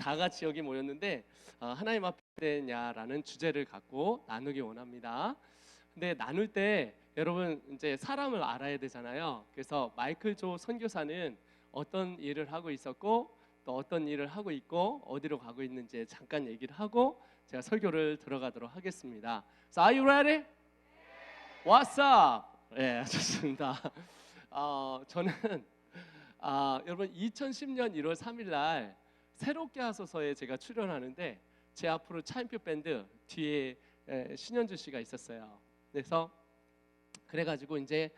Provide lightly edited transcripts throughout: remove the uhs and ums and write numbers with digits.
다 같이 여기 모였는데 하나님 앞에냐라는 주제를 갖고 나누기 원합니다. 근데 나눌 때 여러분 이제 사람을 알아야 되잖아요. 그래서 마이클 조 선교사는 어떤 일을 하고 있었고 또 어떤 일을 하고 있고 어디로 가고 있는지 잠깐 얘기를 하고 제가 설교를 들어가도록 하겠습니다. So are you ready? What's up? 네, 좋습니다. 저는 여러분 2010년 1월 3일 날 새롭게 하소서에 제가 출연하는데 제 앞으로 차인표 밴드 뒤에 신현주 씨가 있었어요. 그래가지고 이제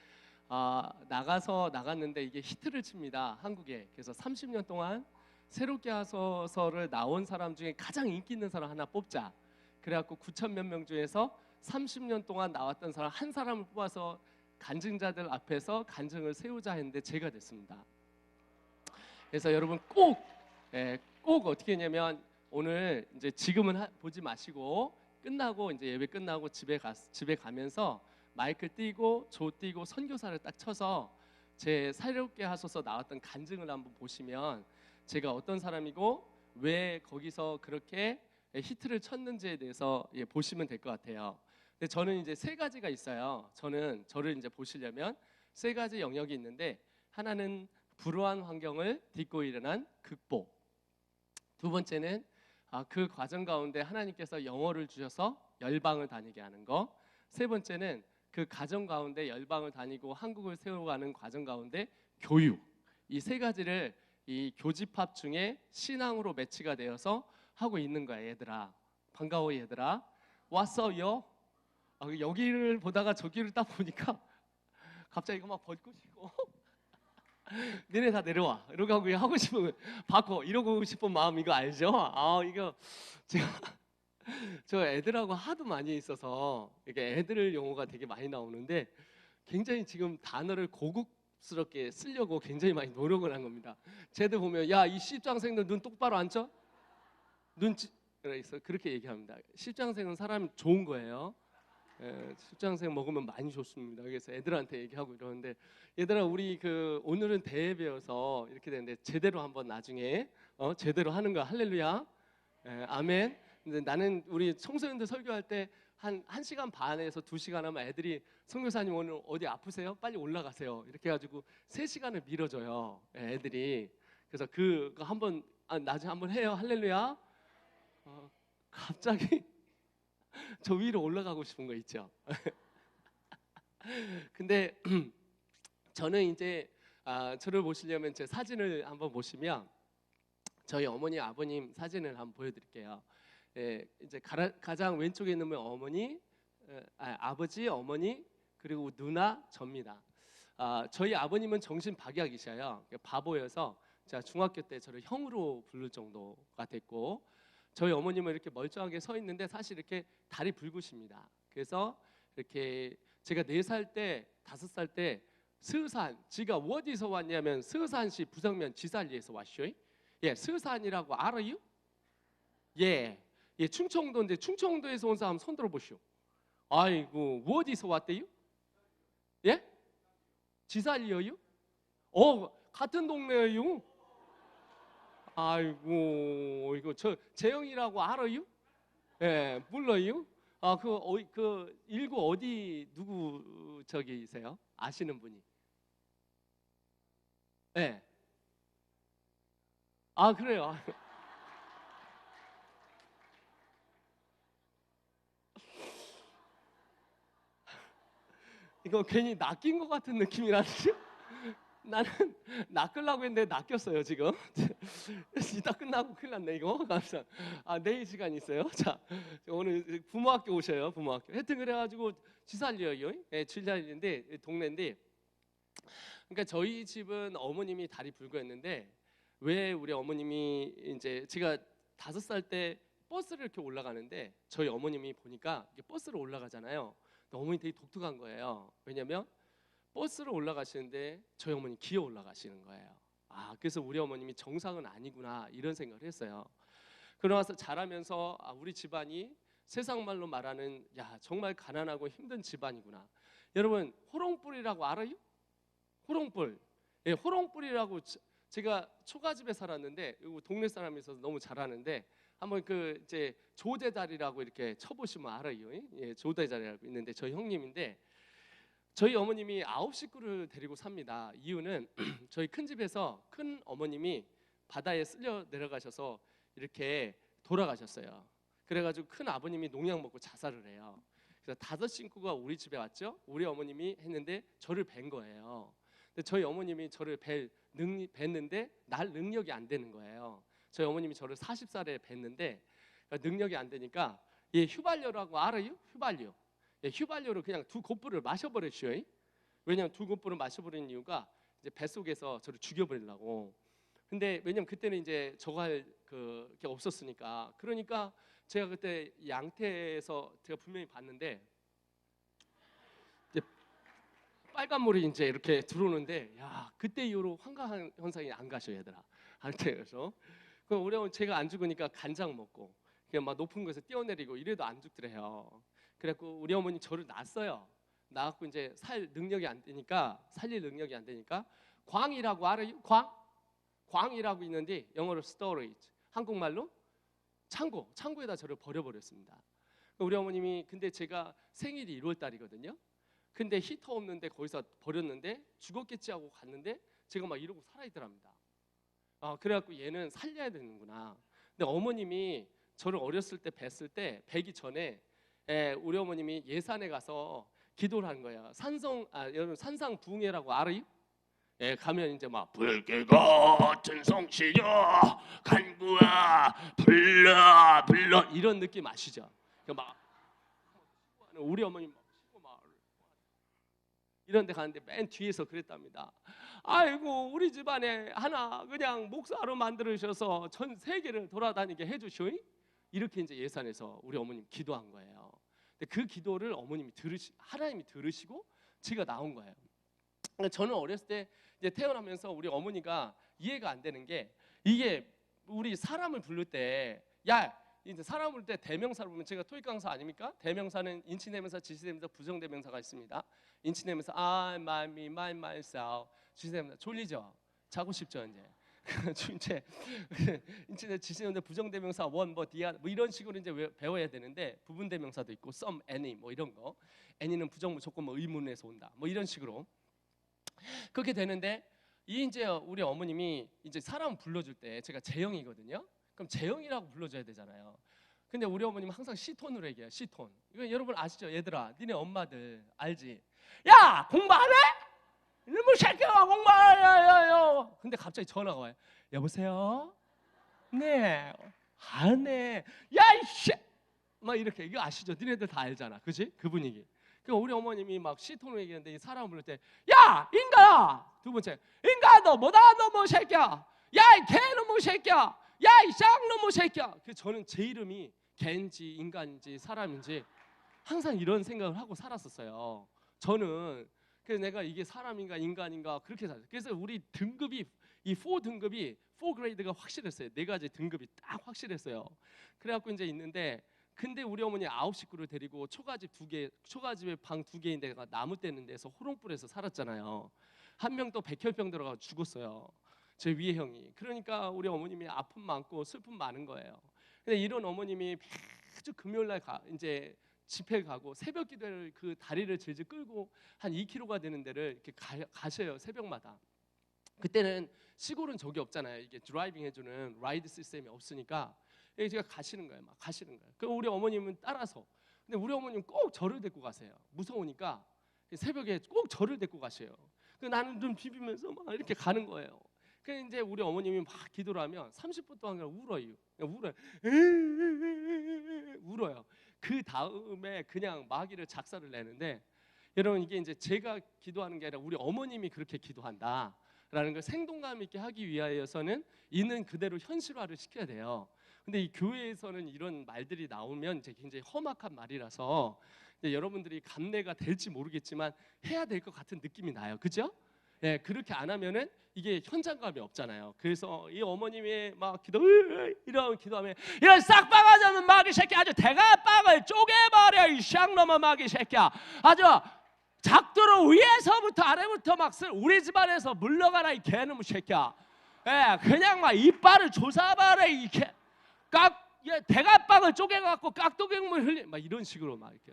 나갔는데 이게 히트를 칩니다, 한국에. 그래서 30년 동안 새롭게 하소서를 나온 사람 중에 가장 인기 있는 사람 하나 뽑자. 그래갖고 9천 몇 명 중에서 30년 동안 나왔던 사람 한 사람을 뽑아서 간증자들 앞에서 간증을 세우자 했는데 제가 됐습니다. 그래서 여러분 꼭 어떻게 했냐면 오늘 이제 지금은 보지 마시고 끝나고 이제 예배 끝나고 집에 가면서 마이크 띄고 조 띄고 선교사를 딱 쳐서 제 새롭게 하소서 나왔던 간증을 한번 보시면 제가 어떤 사람이고 왜 거기서 그렇게 히트를 쳤는지에 대해서 보시면 될 것 같아요. 근데 저는 이제 세 가지가 있어요. 저를 이제 보시려면 세 가지 영역이 있는데, 하나는 불우한 환경을 딛고 일어난 극복, 두 번째는 그 과정 가운데 하나님께서 영어를 주셔서 열방을 다니게 하는 거, 세 번째는 그 가정 가운데 열방을 다니고 한국을 세워가는 과정 가운데 교육, 이 세 가지를 이 교집합 중에 신앙으로 매치가 되어서 하고 있는 거야. 얘들아 반가워. 얘들아 What's up, yo? 여기를 보다가 저기를 딱 보니까 갑자기 이거 막 벗고 싶고 니네 다 내려와 이러고 하고 싶으면 바꿔 이러고 싶은 마음 이거 알죠? 이거 제가 저 애들하고 하도 많이 있어서 이게 애들 용어가 되게 많이 나오는데 굉장히 지금 단어를 고급스럽게 쓰려고 굉장히 많이 노력을 한 겁니다. 쟤들 보면 야, 이 십장생들 눈 똑바로 안 쳐? 그래서 그렇게 얘기합니다. 십장생은 사람이 좋은 거예요. 십장생 먹으면 많이 좋습니다. 그래서 애들한테 얘기하고 이러는데, 얘들아 우리 오늘은 대회 배워서 이렇게 되는데 제대로 한번 나중에 제대로 하는 거야. 할렐루야. 아멘. 근데 나는 우리 청소년들 설교할 때 한 1시간 반에서 2시간 하면 애들이 선교사님 오늘 어디 아프세요? 빨리 올라가세요. 이렇게 해가지고 3시간을 밀어줘요, 애들이. 그래서 그거 한번 나중에 한번 해요. 할렐루야. 갑자기 저 위로 올라가고 싶은 거 있죠. 근데 저는 이제 저를 보시려면 제 사진을 한번 보시면 저희 어머니 아버님 사진을 한번 보여드릴게요. 이제 가장 왼쪽에 있는 분 어머니, 아버지, 어머니, 그리고 누나, 접니다. 저희 아버님은 정신 박약이셔요. 바보여서 제가 중학교 때 저를 형으로 부를 정도가 됐고, 저희 어머님은 이렇게 멀쩡하게 서 있는데 사실 이렇게 다리 붉으십니다. 그래서 이렇게 제가 4살 때, 5살 때 서산, 지가 어디서 왔냐면 서산시 부성면 지살리에서 왔쇼. 서산이라고 알아요? 충청도인데 충청도에서 온 사람 손 들어보시오. 아이고, 어디서 왔대요? 지살리요? 같은 동네예요. 아이고, 이거 저 재영이라고 알아요? 몰라요? 일구 어디 누구 저기세요? 아시는 분이? 그래요. 이거 괜히 낚인 것 같은 느낌이라는데 나는 낚으려고 했는데 낚였어요 지금. 이따 끝나고 큰일 났네 이거. 감사. 내일 시간 있어요. 자, 오늘 부모학교 오셔요. 부모학교. 하여튼 그래가지고 지살리요. 지살리인데 동네인데, 그러니까 저희 집은 어머님이 다리 붉었는데, 왜 우리 어머님이 이제 제가 5살 때 버스를 이렇게 올라가는데 저희 어머님이 보니까 버스로 올라가잖아요. 어머니 되게 독특한 거예요. 왜냐면 버스를 올라가시는데 저희 어머니 기어 올라가시는 거예요. 그래서 우리 어머님이 정상은 아니구나 이런 생각을 했어요. 그러나서 자라면서 우리 집안이 세상 말로 말하는 정말 가난하고 힘든 집안이구나. 여러분 호롱불이라고 알아요? 호롱불. 호롱불이라고 제가 초가집에 살았는데 동네 사람이 있어서 너무 잘하는데 한번 그 이제 조대다리라고 이렇게 쳐보시면 알아요. 예, 조대다리라고 있는데 저희 형님인데 저희 어머님이 9식구를 데리고 삽니다. 이유는 저희 큰 집에서 큰 어머님이 바다에 쓸려 내려가셔서 이렇게 돌아가셨어요. 그래가지고 큰 아버님이 농약 먹고 자살을 해요. 그래서 5식구가 우리 집에 왔죠. 우리 어머님이 했는데 저를 뵌 거예요. 근데 저희 어머님이 저를 뵀는데 날 능력이 안 되는 거예요. 저희 어머님이 저를 40살에 뵀는데 능력이 안 되니까 예, 휘발유라고 알아요? 휘발유. 예, 휘발유를 그냥 2 곱부를 마셔버렸어요. 왜냐면 2 곱부를 마셔버린 이유가 이제 뱃속에서 저를 죽여버리려고. 근데 왜냐면 그때는 이제 저거 할 그게 없었으니까. 그러니까 제가 그때 양태에서 제가 분명히 봤는데 이제 빨간 물이 이제 이렇게 들어오는데 야 그때 이후로 환각 현상이 안 가셔 얘들아. 그래서 그럼 우리 어머니 제가 안 죽으니까 간장 먹고 그냥 막 높은 곳에서 뛰어내리고 이래도 안 죽더래요. 그래갖고 우리 어머니 저를 낳았어요. 낳았고 이제 살릴 능력이 안 되니까 광이라고 알아요? 광이라고 있는데 영어로 storage, 한국말로 창고에다 저를 버려버렸습니다. 우리 어머님이 근데 제가 생일이 1월 달이거든요. 근데 히터 없는데 거기서 버렸는데 죽었겠지 하고 갔는데 제가 막 이러고 살아있더랍니다. 그래갖고 얘는 살려야 되는구나. 근데 어머님이 저를 어렸을 때 뵀을 때 뵈기 전에 우리 어머님이 예산에 가서 기도를 한 거예요. 여러분 산상부흥회라고 알아요? 예, 가면 이제 막 불길 같은 성시여 간구야 불러 이런 느낌 아시죠? 막 우리 어머님 막 이런 데 가는데 맨 뒤에서 그랬답니다. 아이고 우리 집안에 하나 그냥 목사로 만들으셔서 전 세계를 돌아다니게 해주시오. 이렇게 이제 예산에서 우리 어머님 기도한 거예요. 근데 그 기도를 하나님이 들으시고 제가 나온 거예요. 저는 어렸을 때 이제 태어나면서 우리 어머니가 이해가 안 되는 게 이게 우리 사람을 부를 때 이제 사람 부를 때 대명사를 보면 제가 토익 강사 아닙니까? 대명사는 인치대명사, 지시대명사, 부정대명사가 있습니다. 인치대명사 I, my, me, my, myself. 지시대명사 졸리죠? 자고 싶죠 이제. 이제 지시대명사, 부정대명사 one, 디아 뭐 이런 식으로 이제 배워야 되는데 부분대명사도 있고 some, any 뭐 이런 거. any는 부정 무조건 뭐 의문에서 온다. 뭐 이런 식으로. 그렇게 되는데 이제 우리 어머님이 이제 사람 불러줄 때 제가 재영이거든요. 그럼 재영이라고 불러줘야 되잖아요. 근데 우리 어머님은 항상 시톤으로 얘기해요. 시톤. 이거 여러분 아시죠? 얘들아, 니네 엄마들 알지? 야 공부 안 해? 이놈의 새끼야 공부 안 해. 근데 갑자기 전화가 와요. 여보세요? 네. 안 해. 야 이씨. 막 이렇게 이거 아시죠? 니네들 다 알잖아. 그지? 그 분위기. 그 우리 어머님이 막 시톤으로 얘기하는데 이 사람 부를 때 야 인간아. 2번째 인간 너 뭐다 너뭐 새끼야. 야 이 개놈의 새끼야. 야 이 쌍놈의 새끼야. 그 저는 제 이름이 개인지 인간인지 사람인지 항상 이런 생각을 하고 살았었어요. 저는 그래서 내가 이게 사람인가 인간인가 그렇게 살았어요. 그래서 우리 등급이 이 4등급이 4그레이드가 확실했어요. 4가지 등급이 딱 확실했어요. 그래갖고 이제 있는데 근데 우리 어머니 9식구를 데리고 초가집에 방 2개인 데가 나무 떼는 데서 호롱불에서 살았잖아요. 한 명 또 백혈병 들어가서 죽었어요. 제 위에 형이. 그러니까 우리 어머님이 아픔 많고 슬픔 많은 거예요. 근데 이런 어머님이 매주 금요일날 이제 집회 가고 새벽 기도를 그 다리를 질질 끌고 한 2km가 되는 데를 이렇게 가셔요. 새벽마다. 그때는 시골은 저기 없잖아요. 이게 드라이빙 해주는 라이드 시스템이 없으니까 제가 가시는 거예요. 막 가시는 거예요. 그 우리 어머님은 따라서. 근데 우리 어머님은 꼭 저를 데리고 가세요. 무서우니까 새벽에 꼭 저를 데리고 가셔요. 그 나는 눈 비비면서 막 이렇게 가는 거예요. 그 이제 우리 어머님이 막 기도를 하면 30분 동안 그냥 울어요. 울어요. 그 다음에 그냥 마귀를 작사를 내는데 여러분 이게 이제 제가 기도하는 게 아니라 우리 어머님이 그렇게 기도한다라는 걸 생동감 있게 하기 위하여서는 있는 그대로 현실화를 시켜야 돼요. 근데 이 교회에서는 이런 말들이 나오면 이제 굉장히 험악한 말이라서 여러분들이 감내가 될지 모르겠지만 해야 될 것 같은 느낌이 나요. 그죠? 예, 그렇게 안 하면은 이게 현장감이 없잖아요. 그래서 이 어머님이 막 이런 기도하면 이런 싹바가지는 마귀 새끼 아주 대가빵을 쪼개버려 이 쌍놈의 마귀 새끼야. 아주 작두로 위에서부터 아래부터 막 우리 집안에서 물러가라 이 개놈의 새끼야. 예, 그냥 막 이빨을 조사봐라 이렇게 대가빵을 쪼개갖고 깍두기물 흘리 막 이런 식으로 막 이렇게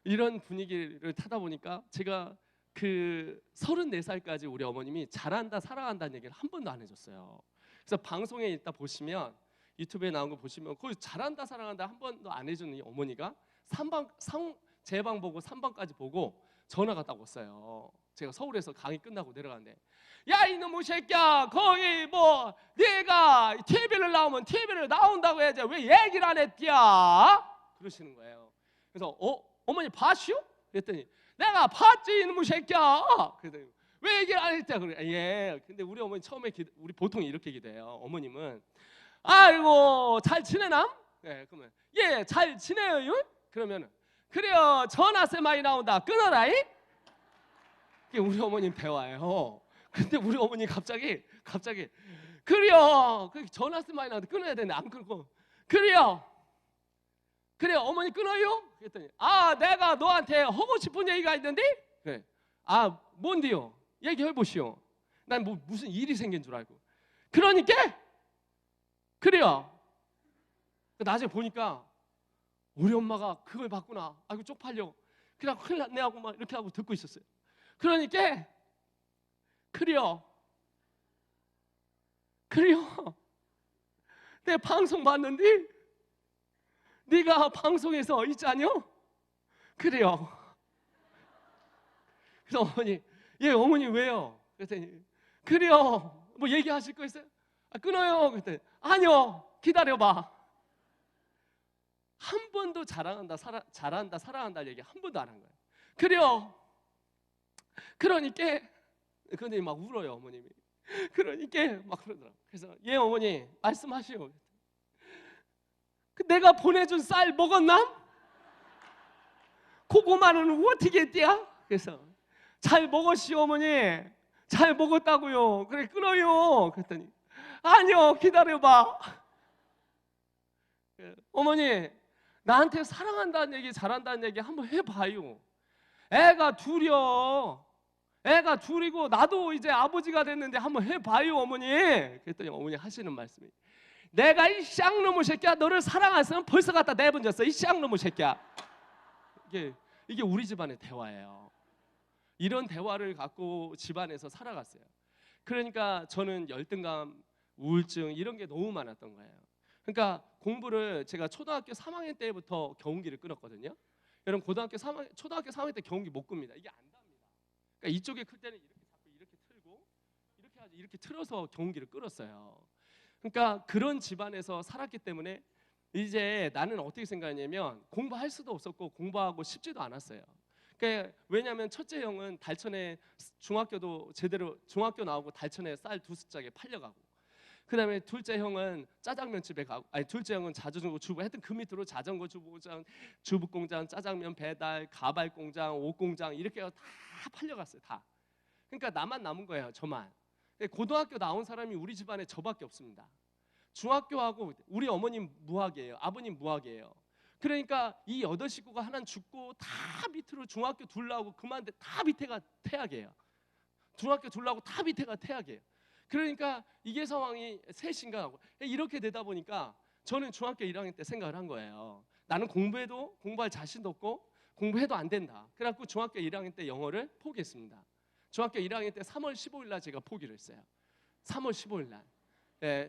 이런 분위기를 타다 보니까 제가 그 34살까지 우리 어머님이 잘한다 사랑한다는 얘기를 한 번도 안 해줬어요. 그래서 방송에 있다 보시면 유튜브에 나온 거 보시면 거기 잘한다 사랑한다 한 번도 안 해주는 이 어머니가 제 방 보고 3방까지 보고 전화가 딱 왔어요. 제가 서울에서 강의 끝나고 내려가는데 야 이놈의 새끼야 거기 뭐 네가 TV를 나오면 TV를 나온다고 해야지 왜 얘기를 안 했디야? 그러시는 거예요. 그래서 어머니 봤슈? 그랬더니 내가 봤지 이놈의 새끼야. 그랬더니 왜 얘기를 안 했대? 그래. 예. 근데 우리 어머니 처음에 우리 보통 이렇게 기도해요. 어머님은 아이고 잘 지내남? 예. 그러면 예 잘 지내요. 그러면은 그래요 전화세 많이 나온다 끊어라이. 그게 우리 어머님 대화예요. 근데 우리 어머니 갑자기 그래요 전화세 많이 나온다 끊어야 되는데 안 끊고 그래요 어머니 끊어요? 그랬더니 내가 너한테 하고 싶은 얘기가 있는데 그래. 뭔데요? 얘기해 보시오. 난 뭐 무슨 일이 생긴 줄 알고. 그러니까 그래요. 나중에 보니까 우리 엄마가 그걸 봤구나. 아이고 쪽팔려. 그냥 큰일 났네 하고 막 이렇게 하고 듣고 있었어요. 그러니까 그래요. 내 방송 봤는데 네가 방송에서 있잖요? 그래요. 그래서 어머니, 어머니 왜요? 그랬더니 그래요. 뭐 얘기하실 거 있어요? 끊어요. 그랬더니 아니요. 기다려봐. 한 번도 잘한다, 사랑한다 얘기 한 번도 안 한 거예요. 그래요. 그러니까 근데 막 울어요 어머님이. 그러니까 막 그러더라고. 그래서 어머니 말씀하시오. 내가 보내준 쌀 먹었나? 고구마는 어떻게 했디야? 그래서 잘 먹었시오 어머니. 잘 먹었다고요. 그래 끊어요. 그랬더니 아니요 기다려봐. 어머니 나한테 사랑한다는 얘기 잘한다는 얘기 한번 해봐요. 애가 둘이고 나도 이제 아버지가 됐는데 한번 해봐요 어머니. 그랬더니 어머니 하시는 말씀이 내가 이 쌍놈의 새끼야 너를 사랑했으면 벌써 갖다 내보냈어 이 쌍놈의 새끼야. 이게 우리 집안의 대화예요. 이런 대화를 갖고 집안에서 살아갔어요. 그러니까 저는 열등감, 우울증 이런 게 너무 많았던 거예요. 그러니까 공부를 제가 초등학교 3학년 때부터 경운기를 끊었거든요. 여러분 초등학교 3학년 때 경운기 못 끕니다. 이게 안 답니다. 그러니까 이쪽에 클 때는 이렇게 잡고 이렇게 틀고 이렇게 틀어서 경운기를 끌었어요. 그러니까 그런 집안에서 살았기 때문에 이제 나는 어떻게 생각하냐면 공부할 수도 없었고 공부하고 싶지도 않았어요. 그러니까 왜냐하면 첫째 형은 달천에 중학교 나오고 달천에 쌀 2숫자게 팔려가고, 그다음에 둘째 형은 짜장면 집에 가고, 둘째 형은 자전거 주부, 하여튼 그 밑으로 자전거 주부 공장, 짜장면 배달, 가발 공장, 옷 공장 이렇게 다 팔려갔어요 다. 그러니까 나만 남은 거예요 저만. 고등학교 나온 사람이 우리 집안에 저밖에 없습니다. 중학교하고 우리 어머님 무학이에요. 아버님 무학이에요. 그러니까 이 8식구가 하나 죽고 다 밑으로 중학교 둘 나오고 그만데 다 밑에가 태학이에요. 중학교 둘 나오고 다 밑에가 태학이에요. 그러니까 이게 상황이 심각하고 이렇게 되다 보니까 저는 중학교 1학년 때 생각을 한 거예요. 나는 공부할 자신도 없고 공부해도 안 된다. 그래갖고 중학교 1학년 때 영어를 포기했습니다. 중학교 1학년 때 3월 15일 날 제가 포기를 했어요. 3월 15일 날.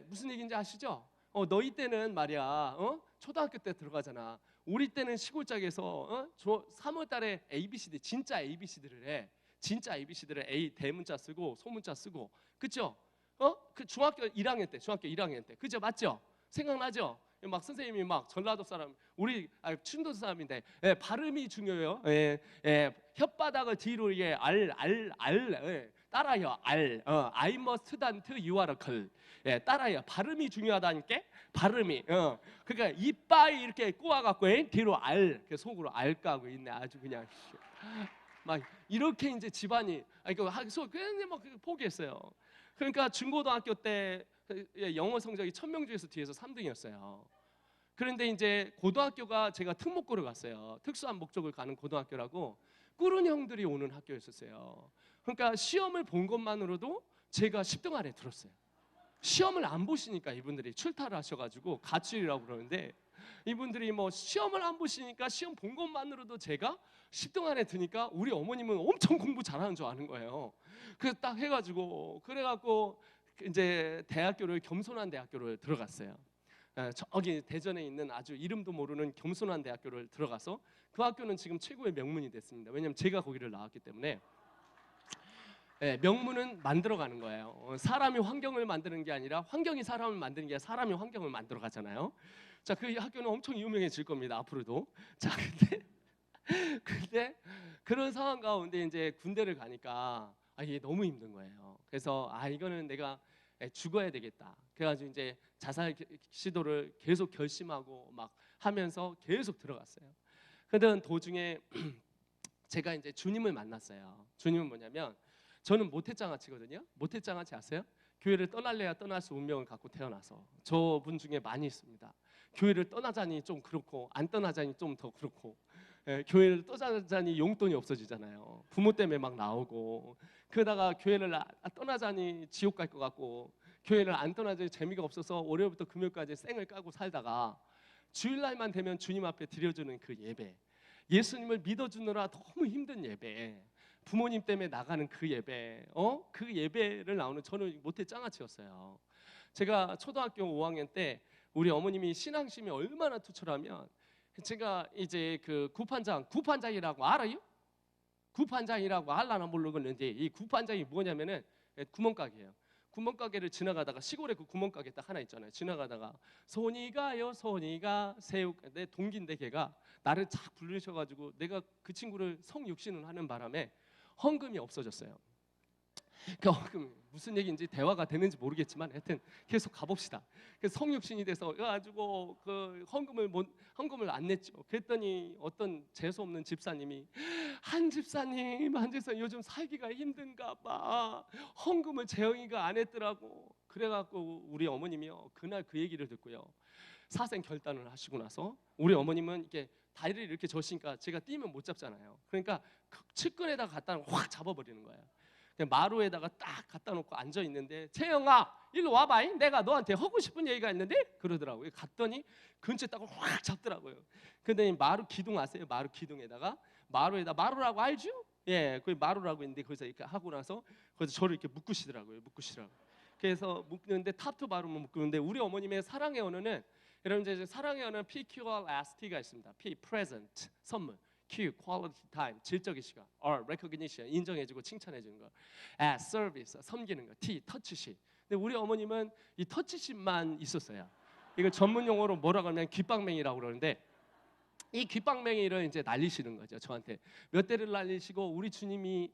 무슨 얘기인지 아시죠? 너희 때는 말이야 초등학교 때 들어가잖아. 우리 때는 시골짝에서 3월 달에 ABCD 진짜 ABCD를 해. 진짜 ABCD를 A 대문자 쓰고 소문자 쓰고, 그죠? 그 중학교 1학년 때 그죠? 맞죠? 생각나죠? 막 선생님이 막 전라도 사람, 우리 충도 사람인데 발음이 중요해요. 혓바닥을 뒤로 따라요. I must dance you are cool. 따라요. 발음이 중요하다니까. 발음이. 그러니까 이빨 이렇게 꼬아갖고 뒤로 속으로 까고 있네. 아주 그냥 막 이렇게 이제 집안이 그냥 막 포기했어요. 그러니까 중고등학교 때 영어 성적이 1000명 중에서 뒤에서 3등이었어요. 그런데 이제 고등학교가 제가 특목고를 갔어요. 특수한 목적을 가는 고등학교라고 꾸른 형들이 오는 학교였었어요. 그러니까 시험을 본 것만으로도 제가 10등 안에 들었어요. 시험을 안 보시니까 이분들이 출타를 하셔가지고 가출이라고 그러는데, 이분들이 뭐 시험을 안 보시니까 시험 본 것만으로도 제가 10등 안에 드니까 우리 어머님은 엄청 공부 잘하는 줄 아는 거예요. 그래서 딱 해가지고 그래갖고 이제 대학교를, 겸손한 대학교를 들어갔어요. 저기 대전에 있는 아주 이름도 모르는 겸손한 대학교를 들어가서 그 학교는 지금 최고의 명문이 됐습니다. 왜냐하면 제가 거기를 나왔기 때문에. 명문은 만들어가는 거예요. 사람이 환경을 만드는 게 아니라 환경이 사람을 만드는 게 아니라 사람이 환경을 만들어 가잖아요. 자, 그 학교는 엄청 유명해질 겁니다, 앞으로도. 자, 근데 그런 상황 가운데 이제 군대를 가니까 이게 너무 힘든 거예요. 그래서 이거는 내가 죽어야 되겠다. 그래가지고 이제 자살 시도를 계속 결심하고 막 하면서 계속 들어갔어요. 그러던 도중에 제가 이제 주님을 만났어요. 주님은 뭐냐면, 저는 모태장아찌거든요. 모태장아찌 아세요? 교회를 떠날래야 떠날 수 운명을 갖고 태어나서 저분 중에 많이 있습니다. 교회를 떠나자니 좀 그렇고 안 떠나자니 좀 더 그렇고, 교회를 떠나자니 용돈이 없어지잖아요. 부모 때문에 막 나오고, 그러다가 교회를 떠나자니 지옥 갈 것 같고, 교회를 안 떠나자니 재미가 없어서 월요일부터 금요일까지 쌩을 까고 살다가 주일날만 되면 주님 앞에 드려주는 그 예배, 예수님을 믿어주느라 너무 힘든 예배, 부모님 때문에 나가는 그 예배, 그 예배를 나오는 저는 모태 짱아치였어요. 제가 초등학교 5학년 때 우리 어머님이 신앙심이 얼마나 투철하면, 제가 이제 그 구판장이라고 알아요? 구판장이라고 알라나 모르겠는데, 이 구판장이 뭐냐면은 구멍가게예요. 구멍가게를 지나가다가, 시골에 그 구멍가게 딱 하나 있잖아요. 지나가다가 손이 가요 손이 가 새우, 내 동기인데 걔가 나를 착 부르셔가지고 내가 그 친구를 성육신을 하는 바람에 헌금이 없어졌어요. 그 헌금 무슨 얘기인지 대화가 되는지 모르겠지만 하여튼 계속 가봅시다. 그래서 성육신이 돼서 가지고 그 헌금을 안 냈죠. 그랬더니 어떤 재수 없는 집사님이, 한 집사님 요즘 살기가 힘든가 봐, 헌금을 재영이가 안 했더라고. 그래갖고 우리 어머님이요, 그날 그 얘기를 듣고요, 사생 결단을 하시고 나서 우리 어머님은 이렇게 다리를 이렇게 졌으니까 제가 뛰면 못 잡잖아요. 그러니까 그 측근에다가 갖다 확 잡아버리는 거예요. 그냥 마루에다가 딱 갖다 놓고 앉아 있는데, 채영아 일로 와봐, 내가 너한테 하고 싶은 얘기가 있는데, 그러더라고요. 갔더니 근처에 딱 확 잡더라고요. 근데 마루 기둥 아세요? 마루 기둥에다가, 마루라고 알죠? 예, 그 마루라고 있는데 거기서 이렇게 하고 나서 거기서 저를 이렇게 묶으시더라고요. 그래서 묶는데 타투 바르면 묶는데, 우리 어머님의 사랑의 언어는, 여러분 이제 사랑의 언어는 PQRST가 있습니다. P present 선물, Q quality time 질적인 시간, R recognition 인정해주고 칭찬해주는 거, S service 섬기는 거, T 터치십. 근데 우리 어머님은 이 터치십만 있었어요. 이걸 전문 용어로 뭐라고 하면 귓방맹이라고 그러는데, 이 귓방맹이를 이제 날리시는 거죠. 저한테 몇 대를 날리시고, 우리 주님이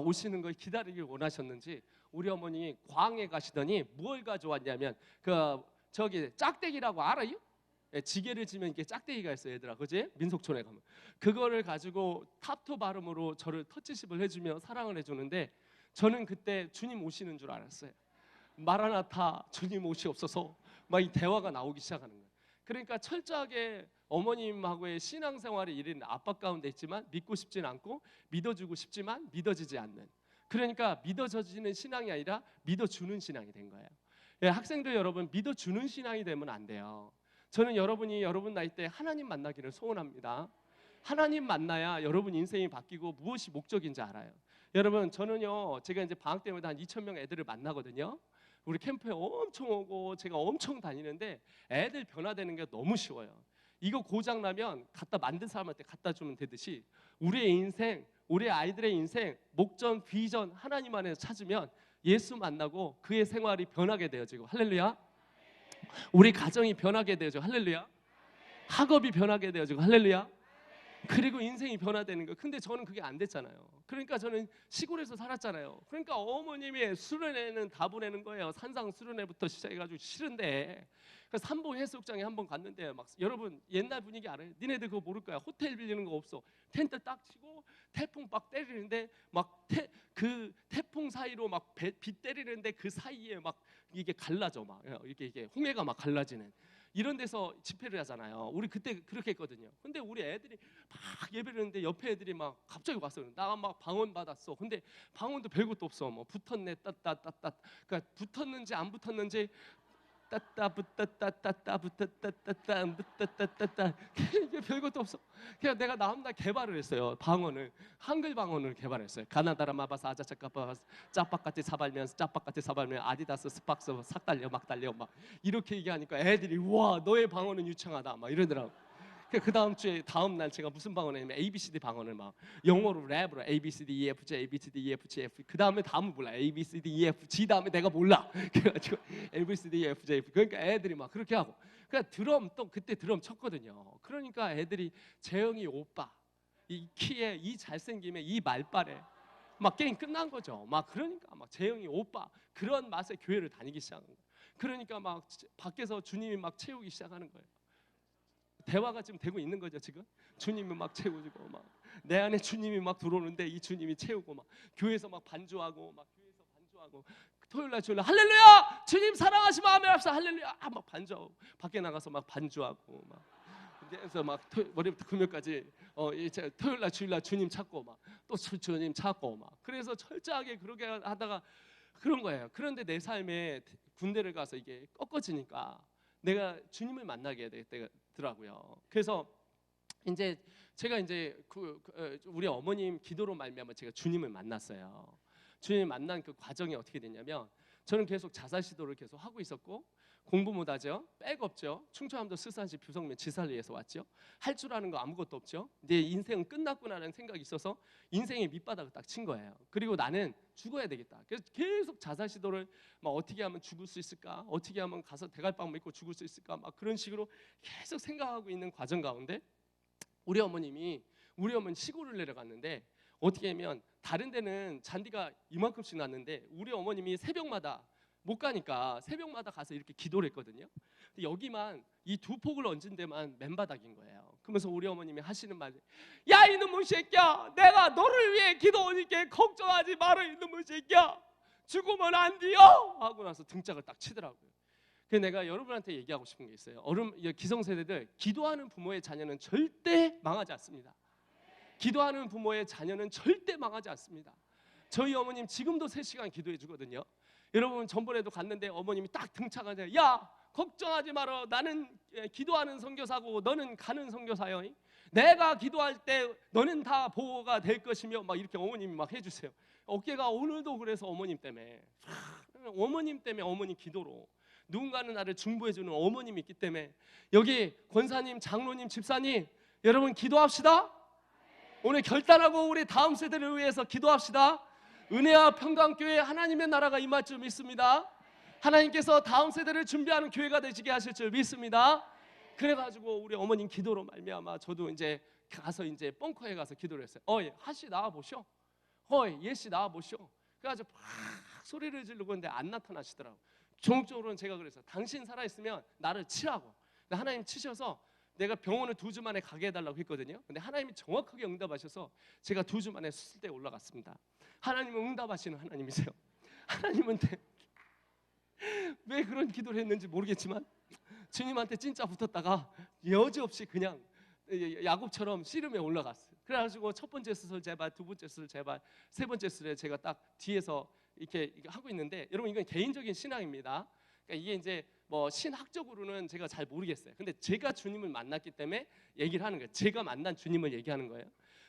오시는 걸 기다리길 원하셨는지 우리 어머님이 광에 가시더니 뭘 가져왔냐면, 저기 짝대기라고 알아요? 지게를 지면 이렇게 짝대기가 있어요, 얘들아, 그지? 민속촌에 가면 그거를 가지고 탑토 발음으로 저를 터치십을 해주며 사랑을 해주는데, 저는 그때 주님 오시는 줄 알았어요. 마라나타 주님 오시옵소서 막 이 대화가 나오기 시작하는 거예요. 그러니까 철저하게 어머님하고의 신앙생활이 이런 압박 가운데 있지만 믿고 싶진 않고, 믿어주고 싶지만 믿어지지 않는, 그러니까 믿어지는 신앙이 아니라 믿어주는 신앙이 된 거예요. 학생들 여러분, 믿어주는 신앙이 되면 안 돼요. 저는 여러분이 여러분 나이 때 하나님 만나기를 소원합니다. 하나님 만나야 여러분 인생이 바뀌고 무엇이 목적인지 알아요. 여러분, 저는요, 제가 이제 방학 때마다 한 2,000명 애들을 만나거든요. 우리 캠프에 엄청 오고 제가 엄청 다니는데, 애들 변화되는 게 너무 쉬워요. 이거 고장 나면 갖다 만든 사람한테 갖다 주면 되듯이, 우리의 인생, 우리 아이들의 인생 목전 비전 하나님 안에서 찾으면 예수 만나고 그의 생활이 변하게 되어지고, 할렐루야. 우리 가정이 변하게 되어지고, 할렐루야. 학업이 변하게 되어지고, 할렐루야. 그리고 인생이 변화되는 거예요. 근데 저는 그게 안 됐잖아요. 그러니까 저는 시골에서 살았잖아요. 그러니까 어머님이 수련회는 다 보내는 거예요. 산상 수련회부터 시작해가지고 싫은데, 그래서 삼봉 해수욕장에 한번 갔는데, 막 여러분 옛날 분위기 알아요? 니네들 그거 모를 거야. 호텔 빌리는 거 없어. 텐트 딱 치고 태풍 막 때리는데, 막 그 태풍 사이로 막 비 때리는데 그 사이에 막 이게 갈라져, 막 이게 홍해가 막 갈라지는, 이런 데서 집회를 하잖아요. 우리 그때 그렇게 했거든요. 근데 우리 애들이 막 예배를 했는데 옆에 애들이 막 갑자기 왔어요. 나 막 방언 받았어. 근데 방언도 별것도 없어. 뭐 붙었네 따따따따. 그러니까 붙었는지 안 붙었는지 따따 붙따따따따 붙따따따따 붙따따따따 이게 별것도 없어. 그냥 내가 나름대로 개발을 했어요. 방언을 한글 방언을 개발했어요. 가나다라 마바사 아자차카바 짜빡같이 사발면서 짜빡같이 사발면 아디다스 스팍스 삭 달려 막 달려 막 이렇게 얘기하니까 애들이 와 너의 방언은 유창하다 막 이러더라고. 그 다음 주에 다음 날 제가 무슨 방언을 했냐면 ABCD 방언을 막 영어로 랩으로 ABCD EFG ABCD EFG F 그 다음에 다음은 몰라 ABCD EFG 다음에 내가 몰라 그래가지고 ABCD EFG F 그러니까 애들이 막 그렇게 하고 그러니까 드럼 또 그때 드럼 쳤거든요. 그러니까 애들이 재영이 오빠 이 키에 이 잘생김에 이 말빨에 막 게임 끝난 거죠. 막 그러니까 막 재영이 오빠 그런 맛에 교회를 다니기 시작한 거예요. 그러니까 막 밖에서 주님이 막 채우기 시작하는 거예요. 대화가 지금 되고 있는 거죠. 지금 주님이 막 채워주고 막 내 안에 주님이 막 들어오는데 이 주님이 채우고 막 교회에서 막 반주하고 막 교회에서 반주하고 토요일날 주일날 할렐루야 주님 사랑하시면 아멘 합시다 할렐루야 막 반주하고 밖에 나가서 막 반주하고 막 그래서 막 월요일부터 금요일까지 이제 토요일날 주일날 주님 찾고 막 또 주님 찾고 막 그래서 철저하게 그렇게 하다가 그런 거예요. 그런데 내 삶에 군대를 가서 이게 꺾어지니까 내가 주님을 만나게 되더라고요. 그래서 이제 제가 이제 우리 어머님 기도로 말미암아 제가 주님을 만났어요. 주님을 만난 그 과정이 어떻게 됐냐면 저는 계속 자살 시도를 계속 하고 있었고 공부 못하죠. 백 없죠. 충청남도 스산시 부성면 지살리에서 왔죠. 할 줄 아는 거 아무것도 없죠. 내 인생은 끝났구나라는 생각이 있어서 인생의 밑바닥을 딱 친 거예요. 그리고 나는 죽어야 되겠다. 그래서 계속 자살 시도를 막 어떻게 하면 죽을 수 있을까? 어떻게 하면 가서 대갈빵 먹고 죽을 수 있을까? 막 그런 식으로 계속 생각하고 있는 과정 가운데 우리 어머니 시골을 내려갔는데 어떻게 하면 다른 데는 잔디가 이만큼씩 났는데 우리 어머님이 새벽마다 못 가니까 새벽마다 가서 이렇게 기도를 했거든요. 근데 여기만 이 두 폭을 얹은 데만 맨바닥인 거예요. 그러면서 우리 어머님이 하시는 말이 야 이놈의 새끼야 내가 너를 위해 기도하니까 걱정하지 마라 이놈의 새끼야 죽으면 안 돼요 하고 나서 등짝을 딱 치더라고요. 그래서 내가 여러분한테 얘기하고 싶은 게 있어요. 기성세대들 기도하는 부모의 자녀는 절대 망하지 않습니다. 기도하는 부모의 자녀는 절대 망하지 않습니다. 저희 어머님 지금도 3시간 기도해 주거든요. 여러분 전번에도 갔는데 어머님이 딱 등차가지고 야 걱정하지 마라 나는 기도하는 선교사고 너는 가는 선교사요. 내가 기도할 때 너는 다 보호가 될 것이며 막 이렇게 어머님이 막 해주세요. 어깨가 오늘도 그래서 어머님 때문에 어머님 기도로 누군가는 나를 중보해주는 어머님이 있기 때문에 여기 권사님, 장로님, 집사님 여러분 기도합시다. 오늘 결단하고 우리 다음 세대를 위해서 기도합시다. 은혜와 평강교회 하나님의 나라가 임할 줄 믿습니다. 하나님께서 다음 세대를 준비하는 교회가 되시게 하실 줄 믿습니다. 그래가지고 우리 어머님 기도로 말미암아 저도 이제 가서 이제 벙커에 가서 기도를 했어요. 하씨 나와 보쇼. 예씨 나와 보쇼. 그래가지고 막 소리를 지르고 있는데 안 나타나시더라고. 종적으로는 제가 그랬어요. 당신 살아있으면 나를 치라고. 근데 하나님 치셔서 내가 병원을 2주 만에 가게 해달라고 했거든요. 근데 하나님이 정확하게 응답하셔서 제가 2주 만에 수술대에 올라갔습니다. 하나님은 응답하시는 하나님이세요. 하나님은 왜 그런 기도를 했는지 모르겠지만 주님한테 진짜 붙었다가 여지없이 그냥 야곱처럼 씨름에 올라갔어요. 그래가지고 첫 번째 수술 제발, 두 번째 수술 제발, 세 번째 수술에 제가 딱 뒤에서 이렇게 하고 있는데 여러분 이건 개인적인 신앙입니다. 그러니까 이게 이제 뭐 신학적으로는 제가 잘 모르겠어요. 근데 제가 주님을 만났기 때문에 얘기를 하는 거예요. 제가 만난 주님을 얘기하는 거예요.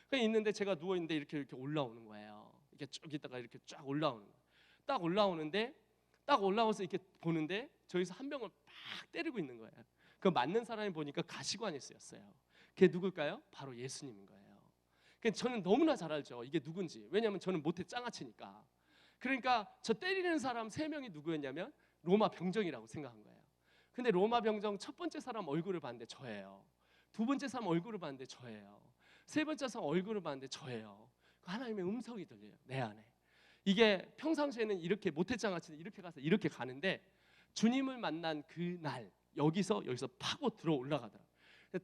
그냥 있는데 제가 누워 있는데 이렇게 올라오는 거예요. 이렇게 쭉 있다가 이렇게 쫙 올라오는 거예요. 딱 올라오는데 딱 올라와서 이렇게 보는데 저기서 한 명을 막 때리고 있는 거예요. 그 맞는 사람이 보니까 가시관이 쓰였어요. 그게 누굴까요? 바로 예수님인 거예요. 그러니까 저는 너무나 잘 알죠. 이게 누군지. 왜냐하면 저는 못해 짱아치니까. 그러니까 저 때리는 사람 3명이 누구였냐면 로마 병정이라고 생각한 거예요. 근데 로마 병정 첫 번째 사람 얼굴을 봤는데 저예요. 두 번째 사람 얼굴을 봤는데 저예요. 세 번째 사람 얼굴을 봤는데 저예요. 하나님의 음성이 들려요. 내 안에. 이게 평상시에는 이렇게 못해장아치 이렇게 가서 이렇게 가는데 주님을 만난 그날 여기서 파고 들어 올라가더라고요.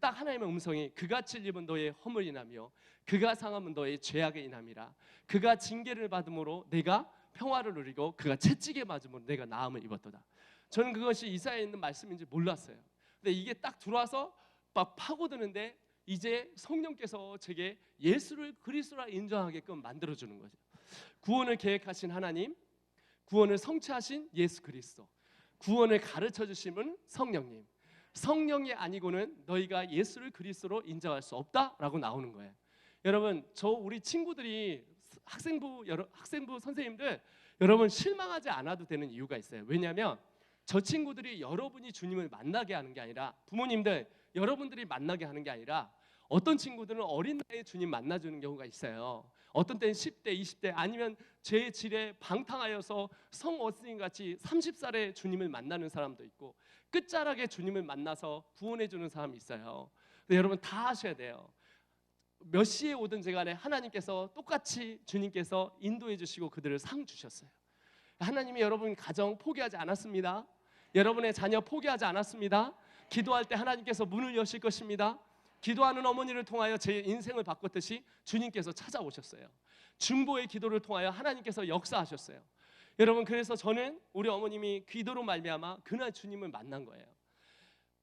딱 하나님의 음성이 그가 찔림은 너의 허물이 나며 그가 상함은 너의 죄악의 인함이라. 그가 징계를 받음으로 내가 평화를 누리고 그가 채찍에 맞음으로 내가 나음을 입었도다. 저는 그것이 이사야에 있는 말씀인지 몰랐어요. 근데 이게 딱 들어와서 막 파고드는데 이제 성령께서 제게 예수를 그리스도라 인정하게끔 만들어주는 거죠. 구원을 계획하신 하나님, 구원을 성취하신 예수 그리스도, 구원을 가르쳐 주심은 성령님. 성령이 아니고는 너희가 예수를 그리스도로 인정할 수 없다라고 나오는 거예요. 여러분, 우리 친구들이 학생부 선생님들, 여러분 실망하지 않아도 되는 이유가 있어요. 왜냐하면 저 친구들이 여러분이 주님을 만나게 하는 게 아니라, 부모님들 여러분들이 만나게 하는 게 아니라, 어떤 친구들은 어린 나이에 주님 만나주는 경우가 있어요. 어떤 때는 10대, 20대 아니면 제 질에 방탕하여서 성어스님 같이 30살에 주님을 만나는 사람도 있고, 끝자락에 주님을 만나서 구원해 주는 사람이 있어요. 근데 여러분 다 아셔야 돼요. 몇 시에 오든지 간에 하나님께서 똑같이 주님께서 인도해 주시고 그들을 상 주셨어요. 하나님이 여러분 가정 포기하지 않았습니다. 여러분의 자녀 포기하지 않았습니다. 기도할 때 하나님께서 문을 여실 것입니다. 기도하는 어머니를 통하여 제 인생을 바꿨듯이 주님께서 찾아오셨어요. 중보의 기도를 통하여 하나님께서 역사하셨어요. 여러분, 그래서 저는 우리 어머님이 기도로 말미암아 그날 주님을 만난 거예요.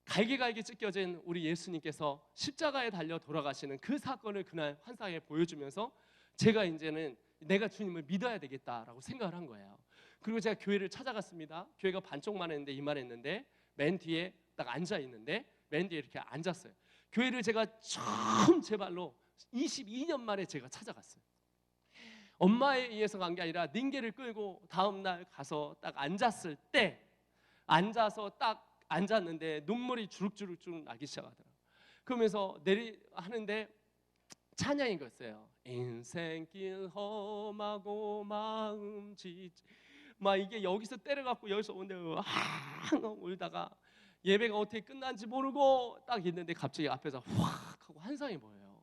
갈기갈기 찢겨진 우리 예수님께서 십자가에 달려 돌아가시는 그 사건을 그날 환상에 보여주면서 제가 이제는 내가 주님을 믿어야 되겠다라고 생각을 한 거예요. 그리고 제가 교회를 찾아갔습니다. 교회가 반쪽만 했는데 이만했는데 맨 뒤에 딱 앉아 있는데 맨 뒤에 이렇게 앉았어요. 교회를 제가 처음 제 발로 22년 만에 제가 찾아갔어요. 엄마에 의해서 간 게 아니라 닌게를 끌고 다음 날 가서 딱 앉았을 때, 앉아서 딱 앉았는데 눈물이 주룩주룩 나기 시작하더라고요. 그러면서 하는데 찬양이 그랬어요. 인생길 험하고 마음 지치, 막 이게 여기서 때려갖고 여기서 오는데 울다가 예배가 어떻게 끝난지 모르고 딱 있는데 갑자기 앞에서 확 하고 환상이 보여요.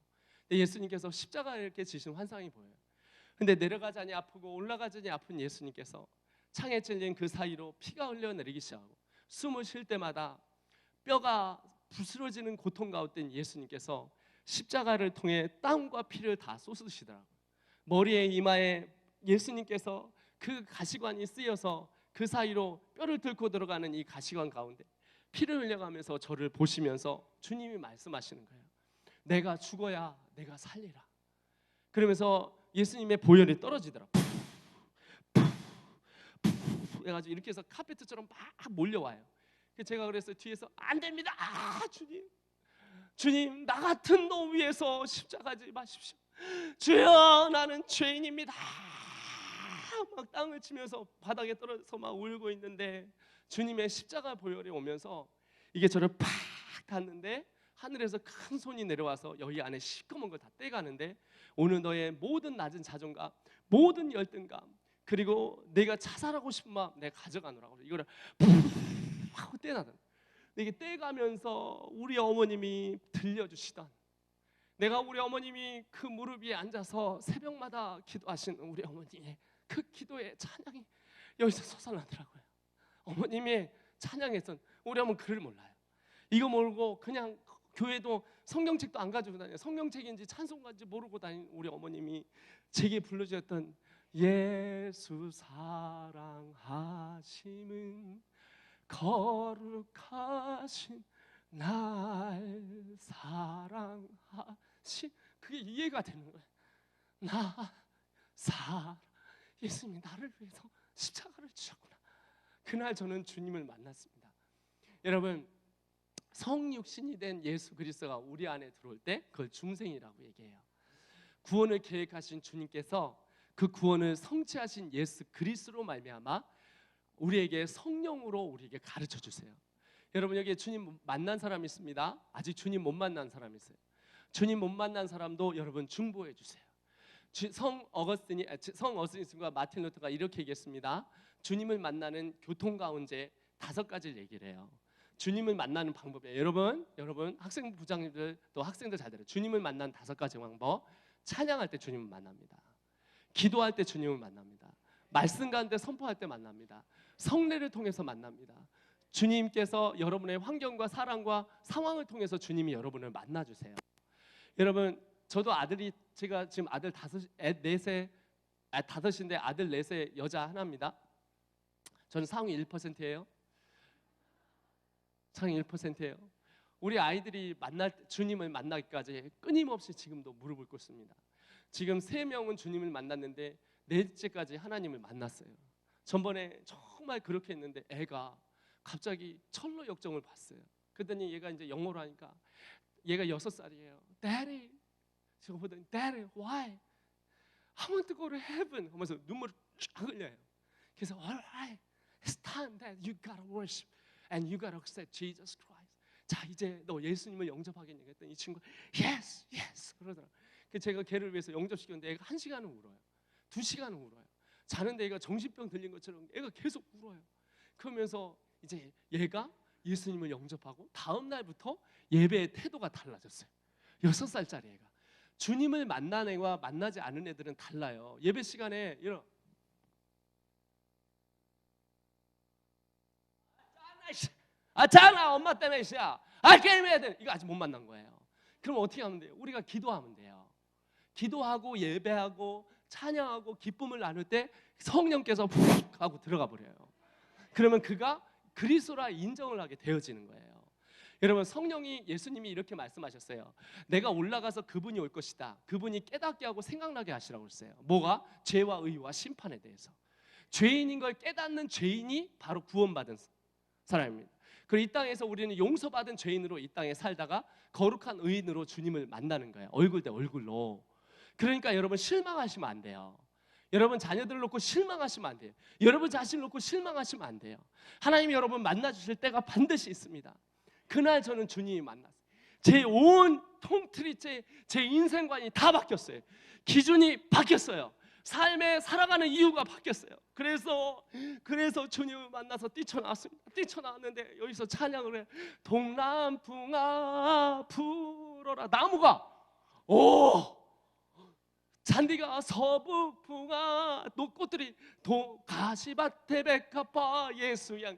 예수님께서 십자가에 이렇게 지신 환상이 보여요. 근데 내려가자니 아프고 올라가자니 아픈 예수님께서 창에 찔린 그 사이로 피가 흘러내리기 시작하고, 숨을 쉴 때마다 뼈가 부스러지는 고통 가운데 예수님께서 십자가를 통해 땀과 피를 다 쏟으시더라고요. 머리에 이마에 예수님께서 그 가시관이 쓰여서 그 사이로 뼈를 뚫고 들어가는 이 가시관 가운데 피를 흘려가면서 저를 보시면서 주님이 말씀하시는 거예요. 내가 죽어야 내가 살리라. 그러면서 예수님의 보혈이 떨어지더라고요. 해가지고 이렇게 해서 카페트처럼 막 몰려와요. 제가 그래서 뒤에서 안 됩니다. 주님 나 같은 놈 위해서 십자가지 마십시오. 주여 나는 죄인입니다. 막 땅을 치면서 바닥에 떨어져서 막 울고 있는데 주님의 십자가 보혈이 오면서 이게 저를 팍 닿는데 하늘에서 큰 손이 내려와서 여기 안에 시꺼먼 걸 다 떼가는데, 오늘 너의 모든 낮은 자존감, 모든 열등감, 그리고 내가 자살하고 싶은 마음 내가 가져가노라고 이거를 푹 하고 떼나는. 이게 떼가면서 우리 어머님이 들려주시던, 내가 우리 어머님이 그 무릎 위에 앉아서 새벽마다 기도하신 우리 어머니의 그 기도의 찬양이 여기서 솟아나더라고요. 어머님의 찬양에선 우리 어머니 글을 몰라요. 이거 모르고 그냥 교회도 성경책도 안 가지고 다녀요. 성경책인지 찬송가인지 모르고 다니는 우리 어머님이 제게 불러주셨던 예수 사랑하심은 거룩하신 날 사랑하신, 그게 이해가 되는 거예요. 예수님이 나를 위해서 십자가를 지셨구나. 그날 저는 주님을 만났습니다. 여러분, 성육신이 된 예수 그리스도가 우리 안에 들어올 때 그걸 중생이라고 얘기해요. 구원을 계획하신 주님께서 그 구원을 성취하신 예수 그리스도로 말미암아 우리에게 성령으로 우리에게 가르쳐 주세요. 여러분, 여기에 주님 만난 사람이 있습니다. 아직 주님 못 만난 사람이 있어요. 주님 못 만난 사람도 여러분 중보해 주세요. 성 어거스틴과 마틴 루터가 이렇게 얘기했습니다. 주님을 만나는 교통가운데 5가지를 얘기를 해요. 주님을 만나는 방법이에요. 여러분 학생부 부장님들 또 학생들 잘 들어요. 주님을 만나는 5가지 방법. 찬양할 때 주님을 만납니다. 기도할 때 주님을 만납니다. 말씀 가운데 선포할 때 만납니다. 성례를 통해서 만납니다. 주님께서 여러분의 환경과 사랑과 상황을 통해서 주님이 여러분을 만나주세요. 여러분, 저도 제가 지금 아들 5인데 아들 4세 여자 하나입니다. 저는 상위 1%예요. 창이 1%예요. 우리 아이들이 주님을 만나기까지 끊임없이 지금도 무릎을 꿇습니다. 지금 3명은 주님을 만났는데 넷째까지 하나님을 만났어요. 전번에 정말 그렇게 했는데 애가 갑자기 철로 역정을 봤어요. 그랬더니 얘가 이제 영어로 하니까 얘가 6살이에요. Daddy, 제가 보더니 Daddy, why? I want to go to heaven 하면서 눈물을 쫙 흘려요. 그래서 alright, it's time that you gotta worship and you gotta accept Jesus Christ. 자, 이제 너 예수님을 영접하겠니? 그랬더니 이 친구가 yes, yes 그러더라고요. 그래서 제가 걔를 위해서 영접시켰는데 애가 1시간은 울어요. 2시간은 울어요. 자는데 애가 정신병 들린 것처럼 애가 계속 울어요. 그러면서 이제 얘가 예수님을 영접하고 다음 날부터 예배의 태도가 달라졌어요. 6살짜리 애가. 주님을 만난 애와 만나지 않은 애들은 달라요. 예배 시간에 이런 잖아 엄마 때문에 씨야. 게임해야 돼. 이거 아직 못 만난 거예요. 그럼 어떻게 하면 돼요? 우리가 기도하면 돼요. 기도하고 예배하고 찬양하고 기쁨을 나눌 때 성령께서 푹 하고 들어가 버려요. 그러면 그가 그리스도라 인정을 하게 되어지는 거예요. 여러분, 성령이 예수님이 이렇게 말씀하셨어요. 내가 올라가서 그분이 올 것이다. 그분이 깨닫게 하고 생각나게 하시라고 했어요. 뭐가? 죄와 의와 심판에 대해서. 죄인인 걸 깨닫는 죄인이 바로 구원받은 사람입니다. 그리고 이 땅에서 우리는 용서받은 죄인으로 이 땅에 살다가 거룩한 의인으로 주님을 만나는 거예요. 얼굴 대 얼굴로. 그러니까 여러분 실망하시면 안 돼요. 여러분 자녀들을 놓고 실망하시면 안 돼요. 여러분 자신을 놓고 실망하시면 안 돼요. 하나님이 여러분 만나주실 때가 반드시 있습니다. 그날 저는 주님이 만났어요. 제 온 통틀이 제 인생관이 다 바뀌었어요. 기준이 바뀌었어요. 삶에 살아가는 이유가 바뀌었어요. 그래서 주님을 만나서 뛰쳐나왔습니다. 뛰쳐나왔는데 여기서 찬양을 해. 동남풍아 불어라. 나무가 잔디가 서북풍아 꽃들이 가시밭에 백합화 예수양.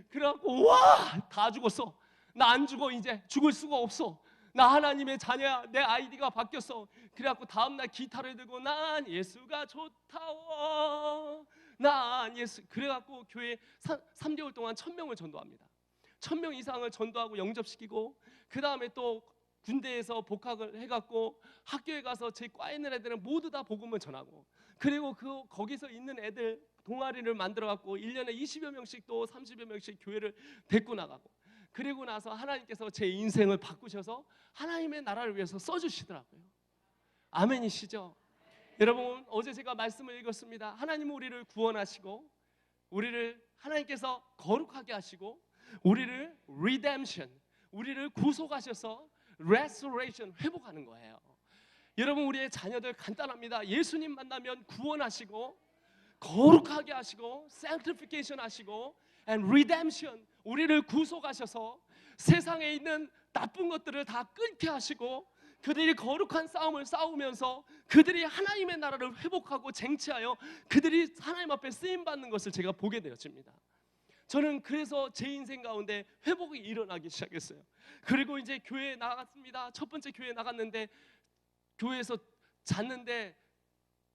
그래갖고 와 다 죽었어. 나 안 죽어. 이제 죽을 수가 없어. 나 하나님의 자녀야. 내 아이디가 바뀌었어. 그래갖고 다음날 기타를 들고 난 예수가 좋다워. 난 예수. 그래갖고 교회 3개월 동안 1000명을 전도합니다. 1000명 이상을 전도하고 영접시키고 그 다음에 또 군대에서 복학을 해갖고 학교에 가서 제 과에 있는 애들은 모두 다 복음을 전하고 그리고 거기서 있는 애들 동아리를 만들어갖고 1년에 20여 명씩 또 30여 명씩 교회를 데리고 나가고 그리고 나서 하나님께서 제 인생을 바꾸셔서 하나님의 나라를 위해서 써주시더라고요. 아멘이시죠? 여러분 어제 제가 말씀을 읽었습니다. 하나님은 우리를 구원하시고 우리를 하나님께서 거룩하게 하시고 우리를 redemption, 우리를 구속하셔서 restoration, 회복하는 거예요. 여러분 우리의 자녀들 간단합니다. 예수님 만나면 구원하시고 거룩하게 하시고 sanctification 하시고 and redemption, 우리를 구속하셔서 세상에 있는 나쁜 것들을 다 끊게 하시고 그들이 거룩한 싸움을 싸우면서 그들이 하나님의 나라를 회복하고 쟁취하여 그들이 하나님 앞에 쓰임받는 것을 제가 보게 되었습니다. 저는 그래서 제 인생 가운데 회복이 일어나기 시작했어요. 그리고 이제 교회에 나갔습니다. 첫 번째 교회에 나갔는데 교회에서 잤는데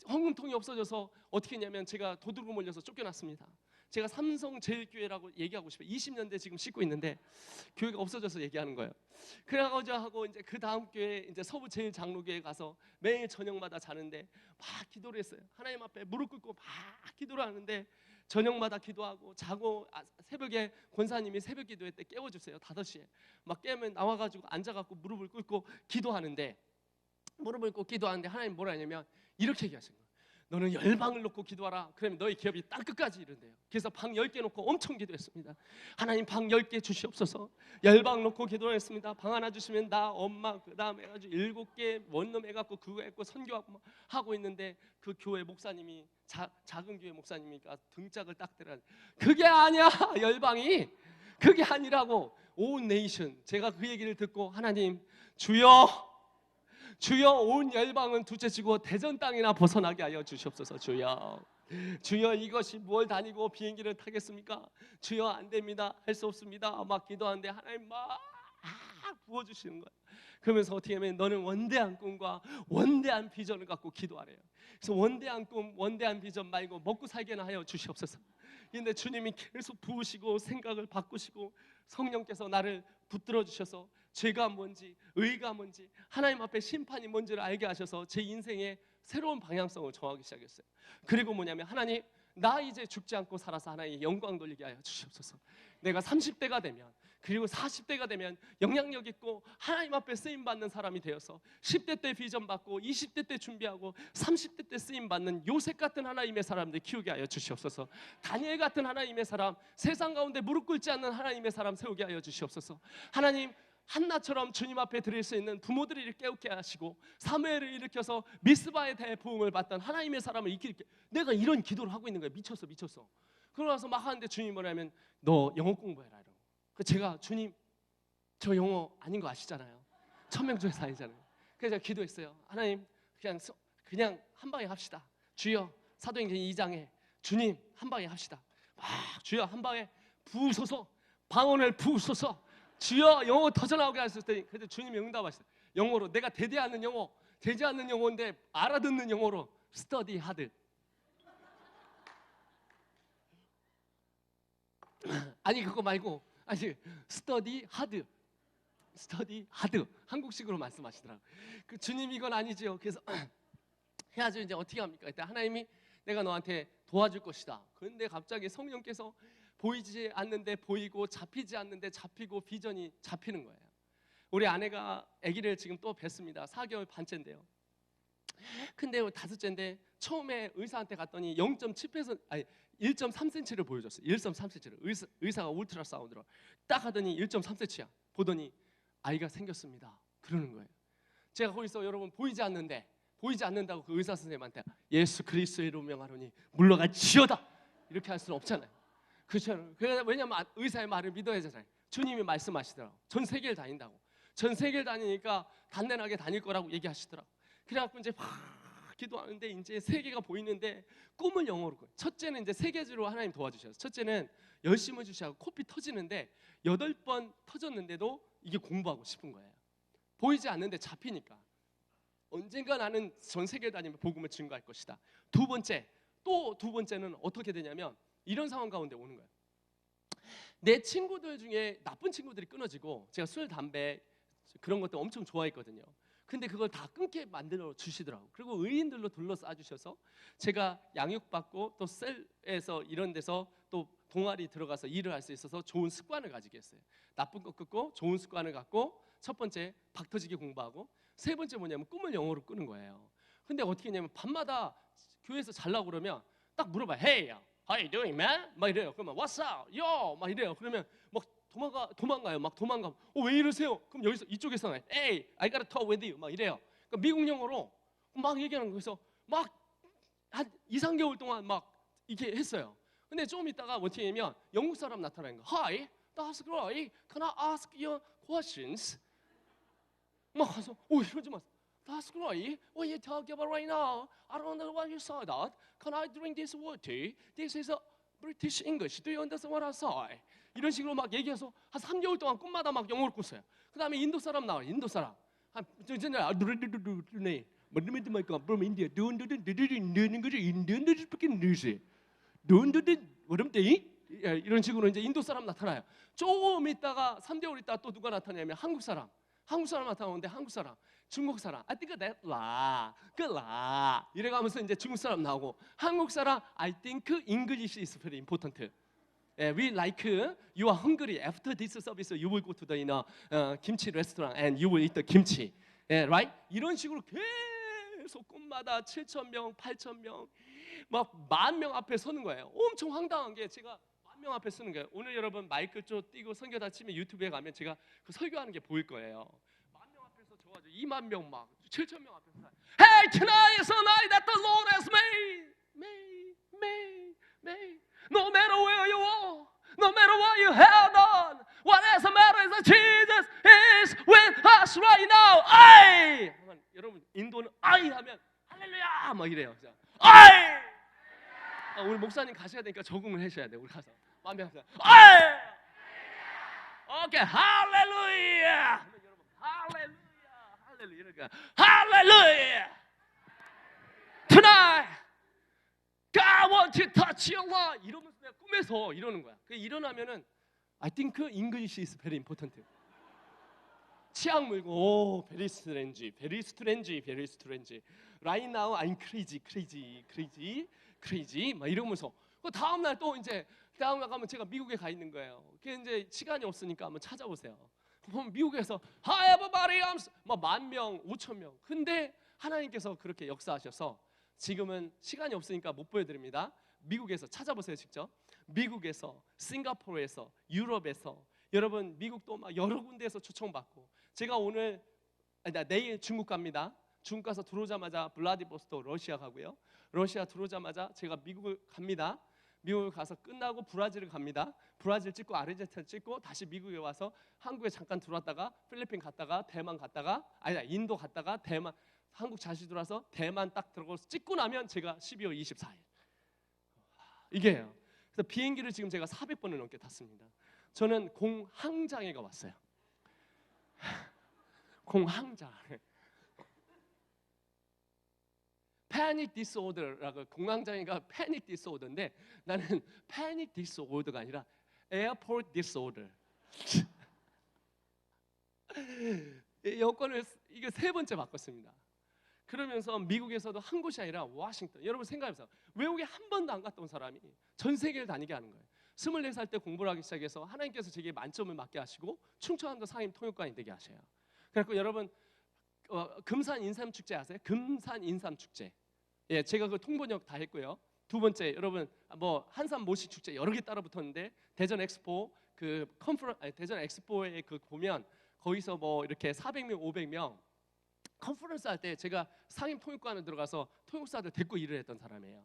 헌금통이 없어져서 어떻게 했냐면 제가 도둑으로 몰려서 쫓겨났습니다. 제가 삼성제일교회라고 얘기하고 싶어요. 20년대 지금 씻고 있는데 교회가 없어져서 얘기하는 거예요. 그래가지고 하고 이제 그 다음 교회 이제 서부 제일 장로교회 가서 매일 저녁마다 자는데 막 기도를 했어요. 하나님 앞에 무릎 꿇고 막 기도를 하는데 저녁마다 기도하고 자고 새벽에 권사님이 새벽 기도회 때 깨워주세요. 5시에 막 깨면 나와가지고 앉아갖고 무릎을 꿇고 기도하는데 무릎을 꿇고 기도하는데 하나님 뭐라 하냐면 이렇게 얘기하시는 거예요. 너는 열방을 놓고 기도하라. 그러면 너희 기업이 땅끝까지 이른대요. 그래서 방 10개 놓고 엄청 기도했습니다. 하나님 방 10개 주시옵소서. 열방 놓고 기도했습니다. 방 하나 주시면 나 엄마 그 다음에 해가지고 7개 원룸 해갖고 그거 했고 선교하고 하고 있는데 그 교회 목사님이 작은 교회 목사님이니까 등짝을 딱 때려. 그게 아니야. 열방이 그게 아니라고. 온 네이션. 제가 그 얘기를 듣고 하나님 주여 온 열방은 둘째치고 대전 땅이나 벗어나게 하여 주시옵소서. 주여 이것이 무얼 다니고 비행기를 타겠습니까? 주여 안 됩니다. 할 수 없습니다. 막 기도하는데 하나님 막 부어주시는 거예요. 그러면서 어떻게 하면 너는 원대한 꿈과 원대한 비전을 갖고 기도하래요. 그래서 원대한 꿈, 원대한 비전 말고 먹고 살게나 하여 주시옵소서. 근데 주님이 계속 부으시고 생각을 바꾸시고 성령께서 나를 붙들어 주셔서 죄가 뭔지 의가 뭔지 하나님 앞에 심판이 뭔지를 알게 하셔서 제 인생의 새로운 방향성을 정하기 시작했어요. 그리고 뭐냐면 하나님, 나 이제 죽지 않고 살아서 하나님의 영광 돌리게 하여 주시옵소서. 내가 30대가 되면 그리고 40대가 되면 영향력 있고 하나님 앞에 쓰임 받는 사람이 되어서 10대 때 비전 받고 20대 때 준비하고 30대 때 쓰임 받는 요셉 같은 하나님의 사람들 키우게 하여 주시옵소서. 다니엘 같은 하나님의 사람, 세상 가운데 무릎 꿇지 않는 하나님의 사람 세우게 하여 주시옵소서. 하나님, 한나처럼 주님 앞에 드릴 수 있는 부모들을 깨우게 하시고 사무엘을 일으켜서 미스바에 대해 부흥을 받던 하나님의 사람을 이끌게. 내가 이런 기도를 하고 있는 거예요. 미쳤어. 그러고 나서 막 하는데 주님이 뭐냐면 너 영어 공부해라 이러고. 제가 주님, 저 영어 아닌 거 아시잖아요. 1000명 중에서 아니잖아요. 그래서 제가 기도했어요. 하나님, 그냥 한 방에 합시다. 주여, 사도행전 2장에 주님 한 방에 합시다. 주여 한 방에 부으소서, 방언을 부으소서. 주여 영어 터져나오게 하셨을 때 그때 주님이 응답하시다. 영어로, 내가 되지 않는 영어인데 알아듣는 영어로 study hard. 아니 그거 말고 study hard. 한국식으로 말씀하시더라고요. 그 주님 이건 아니죠. 그래서 해야죠. 이제 어떻게 합니까? 그때 하나님이 내가 너한테 도와줄 것이다. 그런데 갑자기 성령께서 보이지 않는데 보이고 잡히지 않는데 잡히고 비전이 잡히는 거예요. 우리 아내가 아기를 지금 또 뵀습니다. 4개월 반째인데요. 근데 5째인데 처음에 의사한테 갔더니 1.3cm를 보여줬어요. 1.3cm를 의사가 울트라사운드로 딱 하더니 1.3cm야. 보더니 아이가 생겼습니다. 그러는 거예요. 제가 거기서 여러분 보이지 않는다고 그 의사 선생님한테 예수 그리스도의 이름으로 명하노니 물러갈지어다 이렇게 할 수는 없잖아요. 그렇죠. 왜냐하면 의사의 말을 믿어야 되잖아요. 주님이 말씀하시더라고. 전 세계를 다닌다고. 전 세계를 다니니까 단단하게 다닐 거라고 얘기하시더라고. 그래갖고 이제 막 기도하는데 이제 세계가 보이는데 꿈을 영어로 꿔요. 첫째는 이제 세 가지로 하나님 도와주셔서, 첫째는 열심을 주시고 코피 터지는데 8번 터졌는데도 이게 공부하고 싶은 거예요. 보이지 않는데 잡히니까 언젠가 나는 전 세계를 다니며 복음을 증거할 것이다. 두 번째는 어떻게 되냐면 이런 상황 가운데 오는 거예요. 내 친구들 중에 나쁜 친구들이 끊어지고, 제가 술, 담배 그런 것도 엄청 좋아했거든요. 근데 그걸 다 끊게 만들어 주시더라고요. 그리고 의인들로 둘러싸 주셔서 제가 양육받고 또 셀에서 이런 데서 또 동아리 들어가서 일을 할 수 있어서 좋은 습관을 가지게 했어요. 나쁜 거 끊고 좋은 습관을 갖고, 첫 번째 박터지게 공부하고, 세 번째 뭐냐면 꿈을 영어로 끄는 거예요. 근데 어떻게 했냐면 밤마다 교회에서 자려고 그러면 딱 물어봐요. Hey, how you doing, man? 막 이래요. 그러면 What's up, yo? 막 이래요. 그러면 막 도망가요. 막 도망가면 왜 이러세요? 그럼 여기서 이쪽에서 Hey, I gotta talk with you. 막 이래요. 그러니까 미국 영어로 막 얘기하는 거에서 막 한 2-3개월 동안 막 이렇게 했어요. 근데 좀 있다가 어떻게 하면 영국 사람 나타나는 거. Hi, that's great. Can I ask you questions? 막 가서 이러지 마세요. That's great. What are you talking about right now? I don't know what you said that. Can I drink this water? This is a British English. Do you understand what I say? 이런 식으로 막 얘기해서 한 3개월 동안 꿈마다 막 영어를 꿨어요. 그 다음에 인도 사람 나와요. 인도 사람. 이런 식으로 이제 인도 사람 나타나요. 조금 있다가 3개월 있다가 또 누가 나타나냐면 한국 사람 나타나는데 한국 사람, 중국 사람, I think that 라 이래가면서 이제 중국 사람 나오고, 한국 사람, I think English is very important. We like you are hungry. After this service, you will go to the kimchi restaurant and you will eat the kimchi, right? 이런 식으로 계속 꿈마다 7,000명, 8,000명, 막 10,000명 앞에 서는 거예요. 엄청 황당한 게 제가 10,000명 앞에 서는 거예요. 오늘 여러분 마이크 쪽 띄고 선교 다 치면 유튜브에 가면 제가 그 설교하는 게 보일 거예요. 10,000명 앞에서 저가지고 20,000명 막 7,000명 앞에서 Hey, tonight is a night that the Lord has made. No matter where you are, no matter what you have done, what doesn't matter is that Jesus is with us right now. 아이! 여러분 인도는 아이 하면 할렐루야 막 이래요. 아이! 우리 목사님 가셔야 되니까 적응을 하셔야 돼. 우리 가서 마음에 하세요. 아이! 오케이, 할렐루야! 할렐루야 이러니까 할렐루야 tonight God want to touch your life 이러면서 내가 꿈에서 이러는 거야. 그 일어나면은 I think English is very important. 치약 물고 오 very strange, very strange, very strange. Right now I'm crazy, crazy, crazy, crazy 막 이러면서 그 다음 날 또 이제 다음 날 가면 제가 미국에 가 있는 거예요. 그 이제 시간이 없으니까 한번 찾아보세요. 보면 미국에서 Hi everybody, I'm 막 10,000명, 5,000명. 근데 하나님께서 그렇게 역사하셔서 지금은 시간이 없으니까 못 보여드립니다. 미국에서 찾아보세요 직접. 미국에서, 싱가포르에서, 유럽에서 여러분 미국도 막 여러 군데에서 초청받고 제가 오늘 내일 중국 갑니다. 중국 가서 들어오자마자 블라디보스토크 러시아 가고요. 러시아 들어오자마자 제가 미국을 갑니다. 미국을 가서 끝나고 브라질을 갑니다. 브라질 찍고 아르헨티나 찍고 다시 미국에 와서 한국에 잠깐 들어왔다가 필리핀 갔다가 대만 갔다가 아니다 인도 갔다가 대만 한국 다시 들어와서 대만 딱 들어가서 찍고 나면 제가 12월 24일 이게요. 그래서 비행기를 지금 제가 400번을 넘게 탔습니다. 저는 공황장애가 왔어요. 공황장 패닉 디스오더라고 공황장애가 패닉 디스오더인데 나는 패닉 디스오더가 아니라 에어포트 디스오더. 여권을 이게 3번째 바꿨습니다. 그러면서 미국에서도 한 곳이 아니라 워싱턴. 여러분 생각해보세요. 외국에 한 번도 안 갔다 온 사람이 전 세계를 다니게 하는 거예요. 24살 때 공부를 하기 시작해서 하나님께서 제게 만점을 맞게 하시고 충청남도 상임 통역관이 되게 하셔요. 그래서 여러분 금산 인삼 축제 아세요? 금산 인삼 축제. 예, 제가 그 통번역 다 했고요. 두 번째 여러분 뭐 한산 모시 축제 여러 개 따라 붙었는데 대전 엑스포 그 대전 엑스포에 그 보면 거기서 뭐 이렇게 400명, 500명 컨퍼런스 할 때 제가 상임 통역관에 들어가서 통역사들 데리고 일을 했던 사람이에요.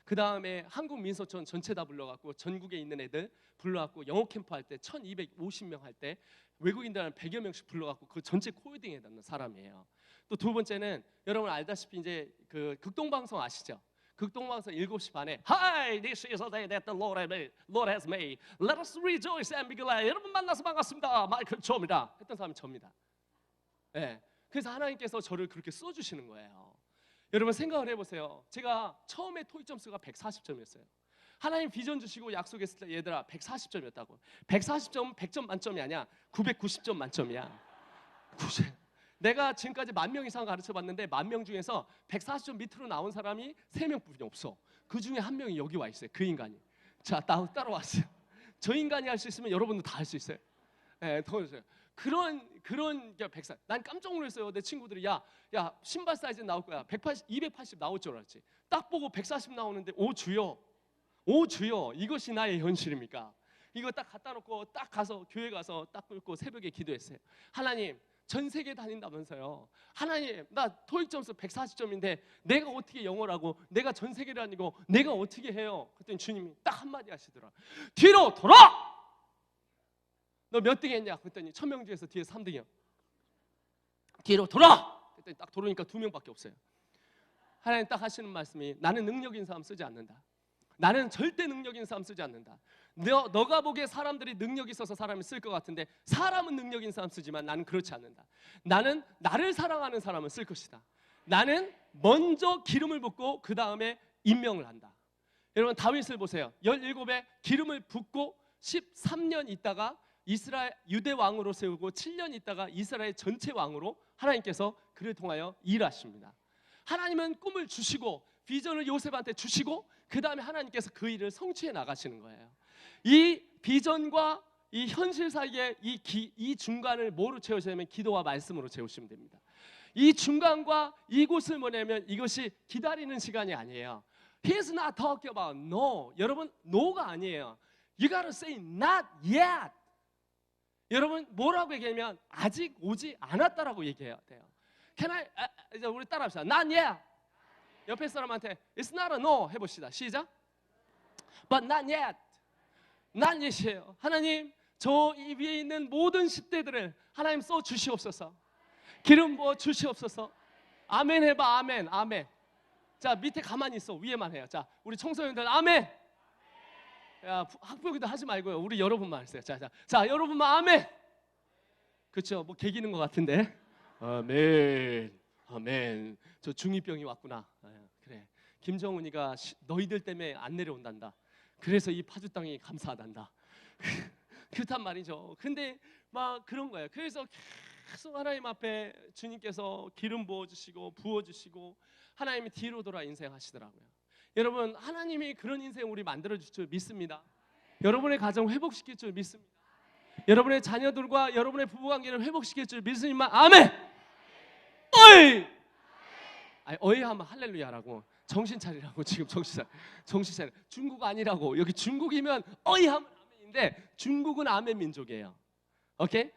그 다음에 한국 민소촌 전체 다 불러갖고 전국에 있는 애들 불러갖고 영어 캠프 할 때 1,250명 할 때 외국인들 한 100여 명씩 불러갖고 그 전체 코딩 해놨는 사람이에요. 또 두 번째는 여러분 알다시피 이제 그 극동방송 아시죠? 극동방송 7시 반에 Hi, this is a day that the Lord has made. Let us rejoice and be glad. 여러분 만나서 반갑습니다. 마이클 조입니다. 했던 사람이 저입니다. 예. 그래서 하나님께서 저를 그렇게 써주시는 거예요. 여러분 생각을 해보세요. 제가 처음에 토익 점수가 140점이었어요. 하나님 비전 주시고 약속했을 때 얘들아 140점이었다고. 140점은 100점 만점이 아니야. 990점 만점이야. 90. 내가 지금까지 10,000명 이상 가르쳐봤는데 10,000명 중에서 140점 밑으로 나온 사람이 3명뿐이 없어. 그 중에 한 명이 여기 와 있어요. 그 인간이. 자, 따라왔어요. 저 인간이 할 수 있으면 여러분도 다 할 수 있어요. 네, 더 있어요. 그런 140. 난 깜짝 놀랐어요. 내 친구들이 야 신발 사이즈 나올 거야. 180, 280 나올 줄 알았지. 딱 보고 140 나오는데 오 주여 이것이 나의 현실입니까? 이거 딱 갖다 놓고 딱 가서 교회 가서 딱 꿇고 새벽에 기도했어요. 하나님 전 세계 다닌다면서요. 하나님 나 토익 점수 140점인데 내가 어떻게 영어를 하고 내가 전 세계를 다니고 내가 어떻게 해요? 그랬더니 주님이 딱 한마디 하시더라. 뒤로 돌아! 너 몇 등 했냐? 그랬더니 1,000명 중에서 뒤에 3등이야. 뒤로 돌아! 그랬더니 딱 돌으니까 2명밖에 없어요. 하나님 딱 하시는 말씀이 나는 능력 있는 사람 쓰지 않는다. 나는 절대 능력 있는 사람 쓰지 않는다. 너가 보기에 사람들이 능력 있어서 사람을 쓸 것 같은데 사람은 능력 있는 사람 쓰지만 나는 그렇지 않는다. 나는 나를 사랑하는 사람을 쓸 것이다. 나는 먼저 기름을 붓고 그 다음에 임명을 한다. 여러분 다윗을 보세요. 17에 기름을 붓고 13년 있다가 이스라엘 유대 왕으로 세우고 7년 있다가 이스라엘 전체 왕으로 하나님께서 그를 통하여 일하십니다. 하나님은 꿈을 주시고 비전을 요셉한테 주시고 그 다음에 하나님께서 그 일을 성취해 나가시는 거예요. 이 비전과 이 현실 사이에 이 중간을 뭐로 채우시냐면 기도와 말씀으로 채우시면 됩니다. 이 중간과 이곳을 뭐냐면 이것이 기다리는 시간이 아니에요. He's not talking about no. 여러분 no가 아니에요. You gotta say not yet. 여러분 뭐라고 얘기하면 아직 오지 않았다라고 얘기해야 돼요. Can I? 이제 우리 따라합시다. Not yet. 옆에 사람한테 It's not a no 해봅시다. 시작. But not yet. Not yet이에요. 하나님 저 이 위에 있는 모든 10대들을 하나님 써 주시옵소서. 기름 부어 주시옵소서. 아멘 해봐. 아멘. 아멘. 자 밑에 가만히 있어. 위에만 해요. 자 우리 청소년들 아멘. 야 학부모들 하지 말고요. 우리 여러분만 하세요. 자 여러분만 아멘. 그렇죠? 뭐 개기는 것 같은데. 아멘. 아멘. 저 중2병이 왔구나. 그래. 김정은이가 너희들 때문에 안 내려온단다. 그래서 이 파주 땅이 감사하단다. 그렇단 말이죠. 근데 막 그런 거예요. 그래서 계속 하나님 앞에 주님께서 기름 부어주시고 하나님이 뒤로 돌아 인생하시더라고요. 여러분, 하나님이 그런 인생 우리 만들어줄 줄 믿습니다. 여러분의 가정 회복시킬 줄 믿습니다. 여러분의 자녀들과 여러분의 부부관계를 회복시킬 줄 믿습니다. 아멘. 어이. 아니, 어이 하면 할렐루야라고. 정신 차리라고. 지금 정신 차려. 중국 아니라고. 여기 중국이면 어이 하면 아멘인데 중국은 아멘 민족이에요. 오케이?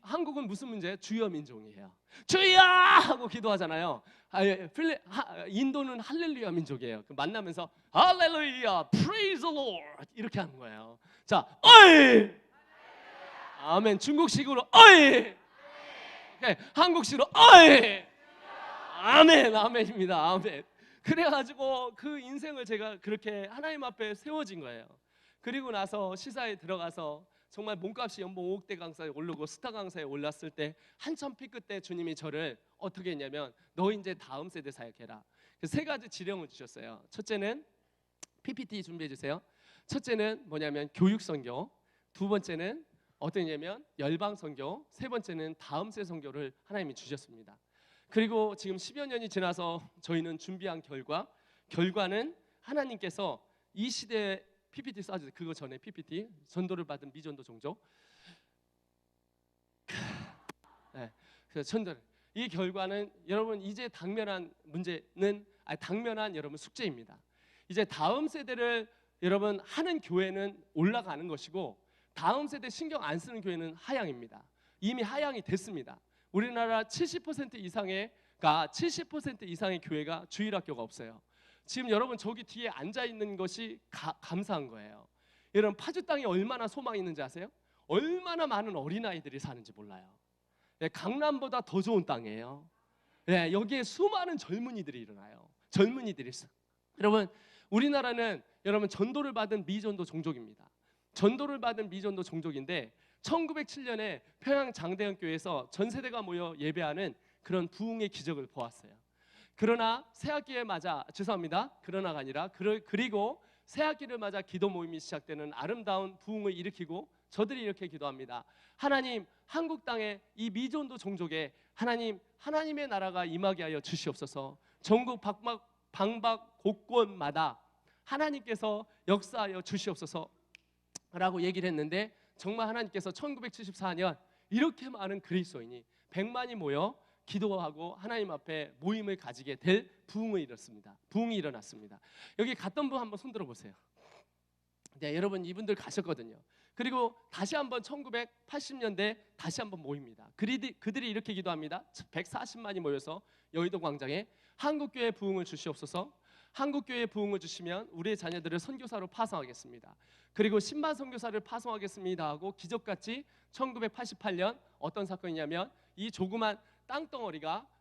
한국은 무슨 문제예요? 주여 민족이에요. 주여 하고 기도하잖아요. 인도는 할렐루야 민족이에요. 만나면서 할렐루야, praise the Lord 이렇게 하는 거예요. 자, 어이, 아멘. 중국식으로 어이, 오케이. 한국식으로 어이, 아멘, 아멘입니다. 아멘. 그래가지고 그 인생을 제가 그렇게 하나님 앞에 세워진 거예요. 그리고 나서 시사에 들어가서 정말 몸값이 연봉 5억대 강사에 오르고 스타 강사에 올랐을 때 한참 피크 때 주님이 저를 어떻게 했냐면 너 이제 다음 세대 사역해라. 세 가지 지령을 주셨어요. 첫째는 PPT 준비해 주세요. 첫째는 뭐냐면 교육 선교, 두 번째는 어떠냐면 열방 선교, 세 번째는 다음 세 선교를 하나님이 주셨습니다. 그리고 지금 10여 년이 지나서 저희는 준비한 결과는 하나님께서 이 시대에 PPT 써주세요. 그거 전에 PPT 전도를 받은 미전도 종족. 네, 그래서 전도를. 이 결과는 여러분 이제 당면한 문제는 당면한 여러분 숙제입니다. 이제 다음 세대를 여러분 하는 교회는 올라가는 것이고 다음 세대 신경 안 쓰는 교회는 하향입니다. 이미 하향이 됐습니다. 우리나라 70% 이상의 70% 이상의 교회가 주일학교가 없어요. 지금 여러분 저기 뒤에 앉아 있는 것이 감사한 거예요. 여러분 파주 땅에 얼마나 소망이 있는지 아세요? 얼마나 많은 어린아이들이 사는지 몰라요. 네, 강남보다 더 좋은 땅이에요. 네, 여기에 수많은 젊은이들이 일어나요. 젊은이들이 있어. 여러분 우리나라는 여러분 전도를 받은 미전도 종족입니다. 전도를 받은 미전도 종족인데 1907년에 평양 장대현교회에서 전 세대가 모여 예배하는 그런 부흥의 기적을 보았어요. 그러나 새학기에 맞아 그러나가 아니라 그리고 새학기를 맞아 기도 모임이 시작되는 아름다운 부흥을 일으키고 저들이 이렇게 기도합니다. 하나님, 한국 땅에 이 미전도 종족에 하나님의 나라가 임하게 하여 주시옵소서. 전국 방박 곳곳마다 하나님께서 역사하여 주시옵소서라고 얘기를 했는데 정말 하나님께서 1974년 이렇게 많은 그리스도인이 100만이 모여 기도하고 하나님 앞에 모임을 가지게 될 부흥이 일어났습니다. 여기 갔던 분 한번 손 들어보세요. 네, 여러분 이분들 가셨거든요. 그리고 다시 한번 1980년대 다시 한번 모입니다. 그들이 이렇게 기도합니다. 140만이 모여서 여의도 광장에 한국교회 부흥을 주시옵소서. 한국교회 부흥을 주시면 우리의 자녀들을 선교사로 파송하겠습니다. 그리고 10만 선교사를 파송하겠습니다 하고 기적같이 1988년 어떤 사건이냐면 이 조그만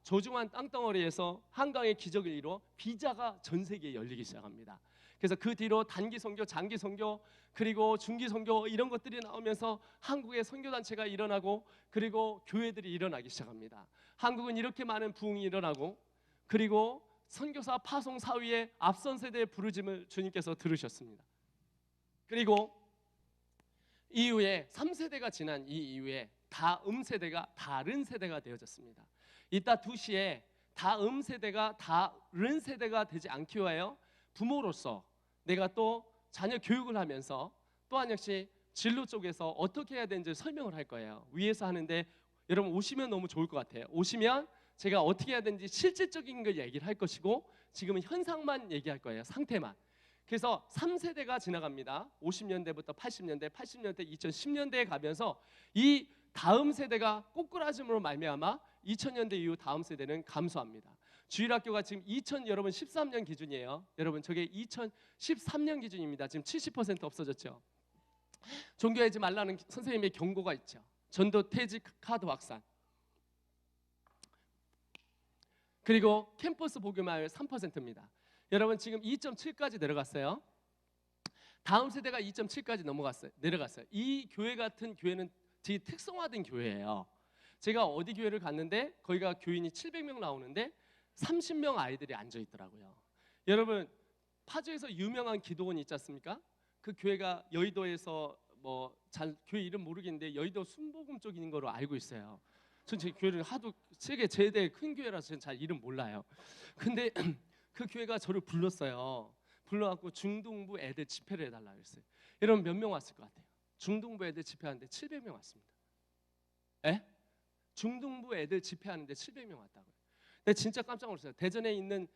조중한 땅덩어리에서 한강의 기적을 이뤄 비자가 전 세계에 열리기 시작합니다. 그래서 그 뒤로 단기 선교, 장기 선교, 그리고 중기 선교 이런 것들이 나오면서 한국의 선교단체가 일어나고 그리고 교회들이 일어나기 시작합니다. 한국은 이렇게 많은 부흥이 일어나고 그리고 선교사 파송 사위의 앞선 세대의 부르짐을 주님께서 들으셨습니다. 그리고 이후에 3세대가 지난 이 이후에 다음 세대가 다른 세대가 되어졌습니다. 이따 2시에 다음 세대가 다른 세대가 되지 않기 위하여 부모로서 내가 또 자녀 교육을 하면서 또한 역시 진로 쪽에서 어떻게 해야 되는지 설명을 할 거예요. 위에서 하는데 여러분 오시면 너무 좋을 것 같아요. 오시면 제가 어떻게 해야 되는지 실질적인 걸 얘기를 할 것이고 지금은 현상만 얘기할 거예요. 상태만. 그래서 3세대가 지나갑니다. 50년대부터 80년대, 80년대, 2010년대에 가면서 이 다음 세대가 꼬꾸라짐으로 말미암아 2000년대 이후 다음 세대는 감소합니다. 주일학교가 지금 2013년 기준이에요. 여러분 저게 2013년 기준입니다. 지금 70% 없어졌죠. 종교하지 말라는 선생님의 경고가 있죠. 전도 퇴직 카드 확산. 그리고 캠퍼스 복음화율 3%입니다. 여러분 지금 2.7까지 내려갔어요. 다음 세대가 2.7까지 내려갔어요. 이 교회 같은 교회는 되게 특성화된 교회예요. 제가 어디 교회를 갔는데 거기가 교인이 700명 나오는데 30명 아이들이 앉아 있더라고요. 여러분, 파주에서 유명한 기도원이 있지 않습니까? 그 교회가 여의도에서 뭐 잘 교회 이름 모르겠는데 여의도 순복음 쪽인 거로 알고 있어요. 전 제 교회를 하도 세계 제일 큰 교회라서 저는 잘 이름 몰라요. 근데 그 교회가 저를 불렀어요. 불러갖고 중동부 애들 집회를 해달라 그랬어요. 여러분 몇 명 왔을 것 같아요? 중동부 애들 집회하는데 700명 왔습니다. 에? 중동부 애들 집회하는데 700명 왔다고요. 근데 진짜 깜짝 놀랐어요. 대전에 있는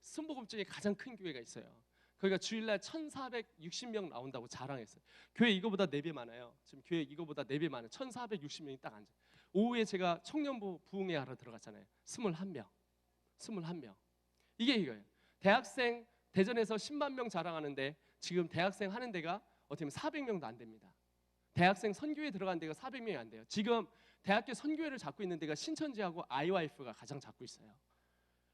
순복음 쪽에 가장 큰 교회가 있어요. 거기가 주일날 1,460명 나온다고 자랑했어요. 교회 이거보다 4배 많아요. 지금 교회 이거보다 4배 많아요. 1,460명이 딱 앉아. 오후에 제가 청년부 부흥회 하러 들어갔잖아요. 21명. 이게 이거예요. 대학생 대전에서 10만 명 자랑하는데 지금 대학생 하는 데가 어떻게 보면 400명도 안 됩니다. 대학생 선교회 들어간 데가 400명이 안 돼요. 지금 대학교 선교회를 잡고 있는 데가 신천지하고 아이와이프가 가장 잡고 있어요.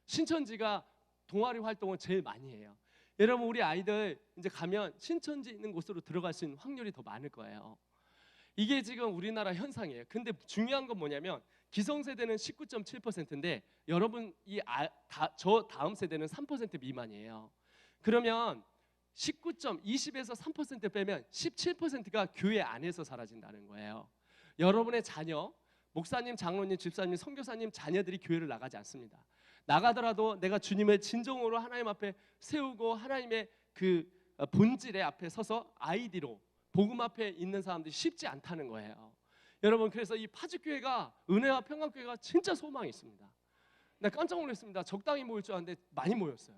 신천지가 동아리 활동을 제일 많이 해요. 여러분 우리 아이들 이제 가면 신천지 있는 곳으로 들어갈 수 있는 확률이 더 많을 거예요. 이게 지금 우리나라 현상이에요. 근데 중요한 건 뭐냐면 기성세대는 19.7%인데 여러분 저 다음 세대는 3% 미만이에요. 그러면 20에서 3% 빼면 17%가 교회 안에서 사라진다는 거예요. 여러분의 자녀, 목사님, 장로님, 집사님, 선교사님 자녀들이 교회를 나가지 않습니다. 나가더라도 내가 주님을 진정으로 하나님 앞에 세우고 하나님의 그 본질의 앞에 서서 아이디로 복음 앞에 있는 사람들이 쉽지 않다는 거예요. 여러분 그래서 이 파주교회가 은혜와 평강교회가 진짜 소망이 있습니다. 나 깜짝 놀랐습니다. 적당히 모일 줄 알았는데 많이 모였어요.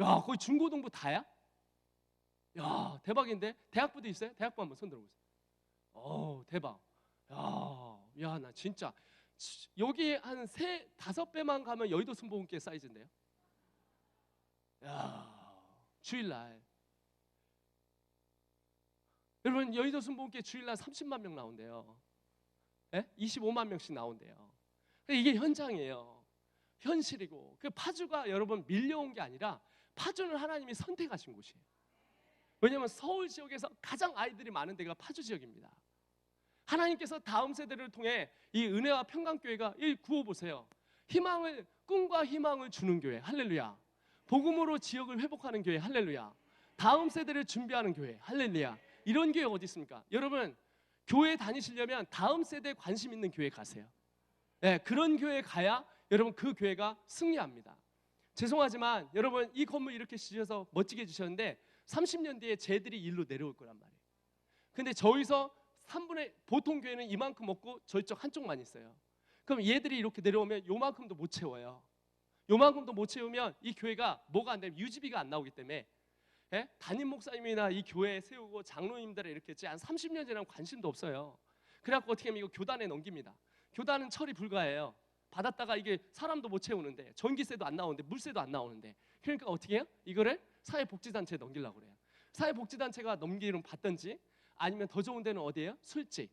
야 거의 중고등부 다야? 야 대박인데? 대학부도 있어요? 대학부 한번 손 들어보세요. 대박. 야 나 진짜 여기 한 5배만 가면 여의도 순복음교회 사이즈인데요. 야 주일날 여러분 여의도 순복음교회 주일날 30만 명 나온대요. 25만 명씩 나온대요. 이게 현장이에요. 현실이고 그 파주가 여러분 밀려온 게 아니라 파주는 하나님이 선택하신 곳이에요. 왜냐하면 서울 지역에서 가장 아이들이 많은 데가 파주 지역입니다. 하나님께서 다음 세대를 통해 이 은혜와 평강교회가 이 구호 보세요. 꿈과 희망을 주는 교회 할렐루야. 복음으로 지역을 회복하는 교회 할렐루야. 다음 세대를 준비하는 교회 할렐루야. 이런 교회 어디 있습니까? 여러분 교회 다니시려면 다음 세대에 관심 있는 교회 가세요. 그런 교회에 가야 여러분 그 교회가 승리합니다. 죄송하지만 여러분 이 건물 이렇게 지어서 멋지게 지셨는데 30년 뒤에 쟤들이 일로 내려올 거란 말이에요. 근데 저기서 3분의 보통 교회는 이만큼 없고 저쪽 한쪽만 있어요. 그럼 얘들이 이렇게 내려오면 요만큼도 못 채워요. 요만큼도 못 채우면 이 교회가 뭐가 안 되면 유지비가 안 나오기 때문에 담임 목사님이나 이 교회에 세우고 장로님들을 이렇게 했지 한 30년 지나면 관심도 없어요. 그래갖고 어떻게 하면 이거 교단에 넘깁니다. 교단은 처리 불가해요. 받았다가 이게 사람도 못 채우는데 전기세도 안 나오는데 물세도 안 나오는데 그러니까 어떻게 해요? 이거를 사회복지단체에 넘기려고 그래요. 사회복지단체가 넘기면 받든지 아니면 더 좋은 데는 어디예요? 술집,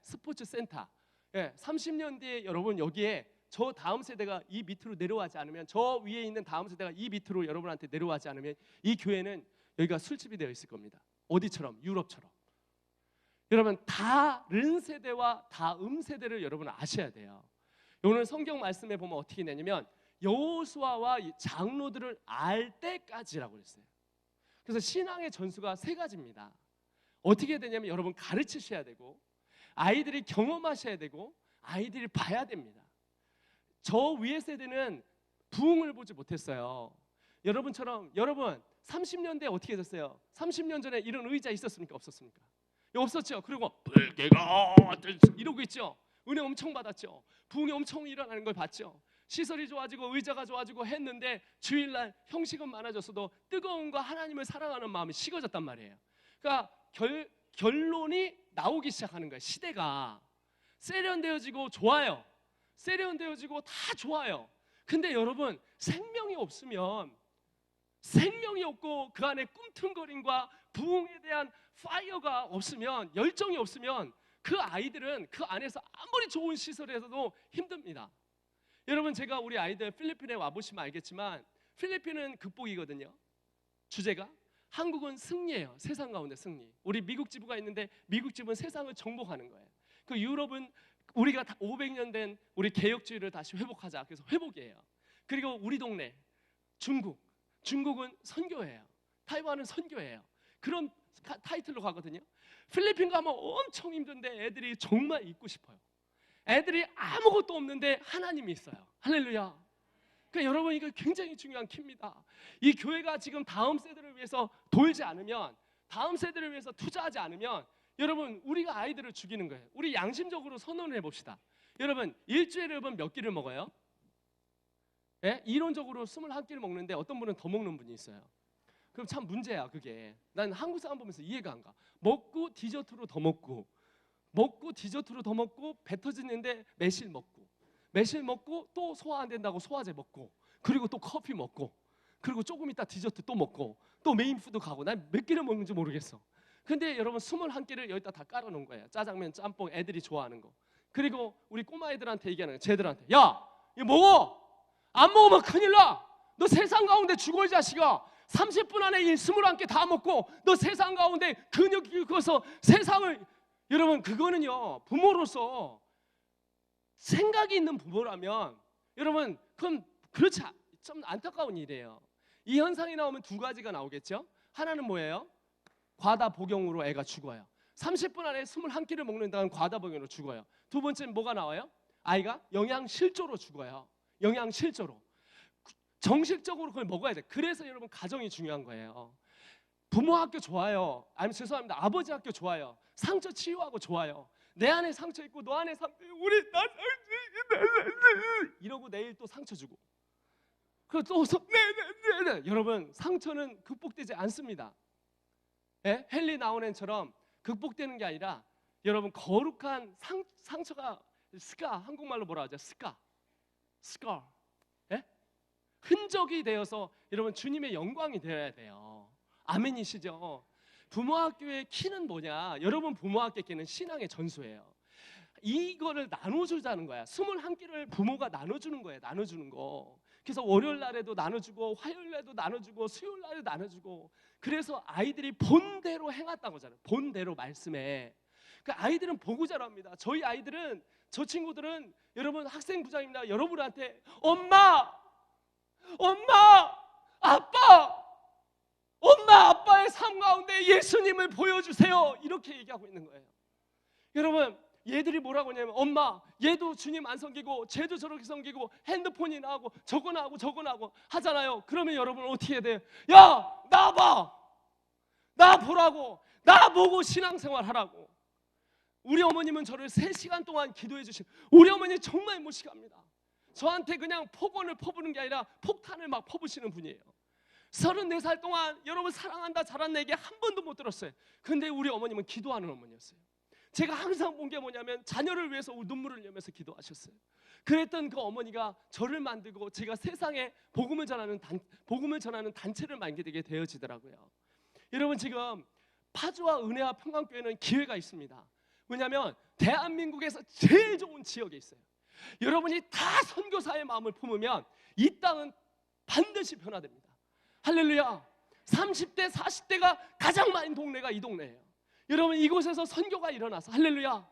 스포츠센터. 30년 뒤에 여러분 여기에 저 다음 세대가 이 밑으로 내려가지 않으면 저 위에 있는 다음 세대가 이 밑으로 여러분한테 내려가지 않으면 이 교회는 여기가 술집이 되어 있을 겁니다. 어디처럼? 유럽처럼. 여러분 다른 세대와 다음 세대를 여러분 아셔야 돼요. 오늘 성경 말씀에 보면 어떻게 되냐면 여호수아와 장로들을 알 때까지라고 그랬어요. 그래서 신앙의 전수가 3가지입니다. 어떻게 되냐면 여러분 가르치셔야 되고 아이들이 경험하셔야 되고 아이들이 봐야 됩니다. 저 위의 세대는 부흥을 보지 못했어요. 여러분처럼 여러분 30년대에 어떻게 됐어요? 30년 전에 이런 의자 있었습니까? 없었습니까? 없었죠. 그리고 불개가 이러고 있죠. 은혜 엄청 받았죠. 부흥이 엄청 일어나는 걸 봤죠. 시설이 좋아지고 의자가 좋아지고 했는데 주일날 형식은 많아졌어도 뜨거움과 하나님을 사랑하는 마음이 식어졌단 말이에요. 그러니까 결론이 나오기 시작하는 거예요. 시대가 세련되어지고 좋아요. 세련되어지고 다 좋아요. 근데 여러분 생명이 없으면 생명이 없고 그 안에 꿈틀거림과 부흥에 대한 파이어가 없으면 열정이 없으면 그 아이들은 그 안에서 아무리 좋은 시설에서도 힘듭니다. 여러분 제가 우리 아이들 필리핀에 와보시면 알겠지만 필리핀은 극복이거든요. 주제가 한국은 승리예요. 세상 가운데 승리. 우리 미국 지부가 있는데 미국 지부는 세상을 정복하는 거예요. 그 유럽은 우리가 500년 된 우리 개혁주의를 다시 회복하자. 그래서 회복이에요. 그리고 우리 동네 중국은 선교예요. 타이완은 선교예요. 그런 타이틀로 가거든요. 필리핀 가면 엄청 힘든데 애들이 정말 있고 싶어요. 애들이 아무것도 없는데 하나님이 있어요. 할렐루야. 그러니까 여러분, 이거 굉장히 중요한 키입니다. 이 교회가 지금 다음 세대를 위해서 돌지 않으면, 다음 세대를 위해서 투자하지 않으면, 여러분, 우리가 아이들을 죽이는 거예요. 우리 양심적으로 선언을 해봅시다. 여러분, 일주일에 여러분 몇 끼를 먹어요? 예? 이론적으로 21끼를 먹는데 어떤 분은 더 먹는 분이 있어요. 그럼 참 문제야 그게. 난 한국 사람 보면서 이해가 안 가. 먹고 디저트로 더 먹고, 먹고 디저트로 더 먹고, 배 터지는데 매실 먹고 또 소화 안 된다고 소화제 먹고, 그리고 또 커피 먹고, 그리고 조금 있다 디저트 또 먹고, 또 메인 푸드 가고. 난 몇 끼를 먹는지 모르겠어. 근데 여러분 21끼를 여기다 다 깔아놓은 거예요. 짜장면, 짬뽕, 애들이 좋아하는 거. 그리고 우리 꼬마 애들한테 얘기하는 거예요. 쟤들한테, 야 이거 먹어. 안 먹으면 큰일 나. 너 세상 가운데 죽어 이 자식아. 30분 안에 이 21끼 다 먹고 너 세상 가운데 근육이 키워서 세상을. 여러분, 그거는요, 부모로서 생각이 있는 부모라면 여러분 그건 그렇지, 좀 안타까운 일이에요. 이 현상이 나오면 두 가지가 나오겠죠. 하나는 뭐예요? 과다 복용으로 애가 죽어요. 30분 안에 21끼를 먹는다는 과다 복용으로 죽어요. 두 번째는 뭐가 나와요? 아이가 영양실조로 죽어요. 영양실조로. 정식적으로 그걸 먹어야 돼. 그래서 여러분 가정이 중요한 거예요. 부모 학교 좋아요. 아니면 죄송합니다, 아버지 학교 좋아요. 상처 치유하고 좋아요. 내 안에 상처 있고 너 안에 상처 있고, 우리 나 상처 이러고 내일 또 상처 주고, 그리고 또 네. 여러분, 상처는 극복되지 않습니다. 예? 헨리 나우넨처럼 극복되는 게 아니라, 여러분 거룩한 상처가 스카, 한국말로 뭐라 하죠? 스카. 예? 흔적이 되어서 여러분 주님의 영광이 되어야 돼요. 아멘이시죠? 부모학교의 키는 뭐냐? 여러분 부모학교 키는 신앙의 전수예요. 이거를 나눠주자는 거야. 21끼를 부모가 나눠주는 거예요. 나눠주는 거. 그래서 월요일 날에도 나눠주고, 화요일 날에도 나눠주고, 수요일 날에도 나눠주고. 그래서 아이들이 본대로 행했다고 하잖아요. 본대로 말씀에. 그 아이들은 보고 자랍니다. 저희 아이들은, 저 친구들은 여러분 학생부장입니다. 여러분한테 엄마, 아빠의 삶 가운데 예수님을 보여주세요, 이렇게 얘기하고 있는 거예요. 여러분, 얘들이 뭐라고 하냐면, 엄마, 얘도 주님 안 섬기고 쟤도 저렇게 섬기고 핸드폰이나 하고 저거나 하고 하잖아요. 그러면 여러분 어떻게 해야 돼요? 야, 나 봐, 나 보라고, 나 보고 신앙생활 하라고. 우리 어머님은 저를 3시간 동안 기도해 주신, 우리 어머니 정말 무식합니다. 저한테 그냥 폭언을 퍼부는 게 아니라 폭탄을 막 퍼부시는 분이에요. 34살 동안 여러분 사랑한다 잘한다 얘기 한 번도 못 들었어요. 근데 우리 어머님은 기도하는 어머니였어요. 제가 항상 본 게 뭐냐면, 자녀를 위해서 눈물을 흘리면서 기도하셨어요. 그랬던 그 어머니가 저를 만들고 제가 세상에 복음을 전하는 단체를 만들게 되어지더라고요. 여러분, 지금 파주와 은혜와 평강교회는 기회가 있습니다. 왜냐하면 대한민국에서 제일 좋은 지역에 있어요. 여러분이 다 선교사의 마음을 품으면 이 땅은 반드시 변화됩니다. 할렐루야. 30대 40대가 가장 많은 동네가 이 동네예요. 여러분, 이곳에서 선교가 일어나서, 할렐루야,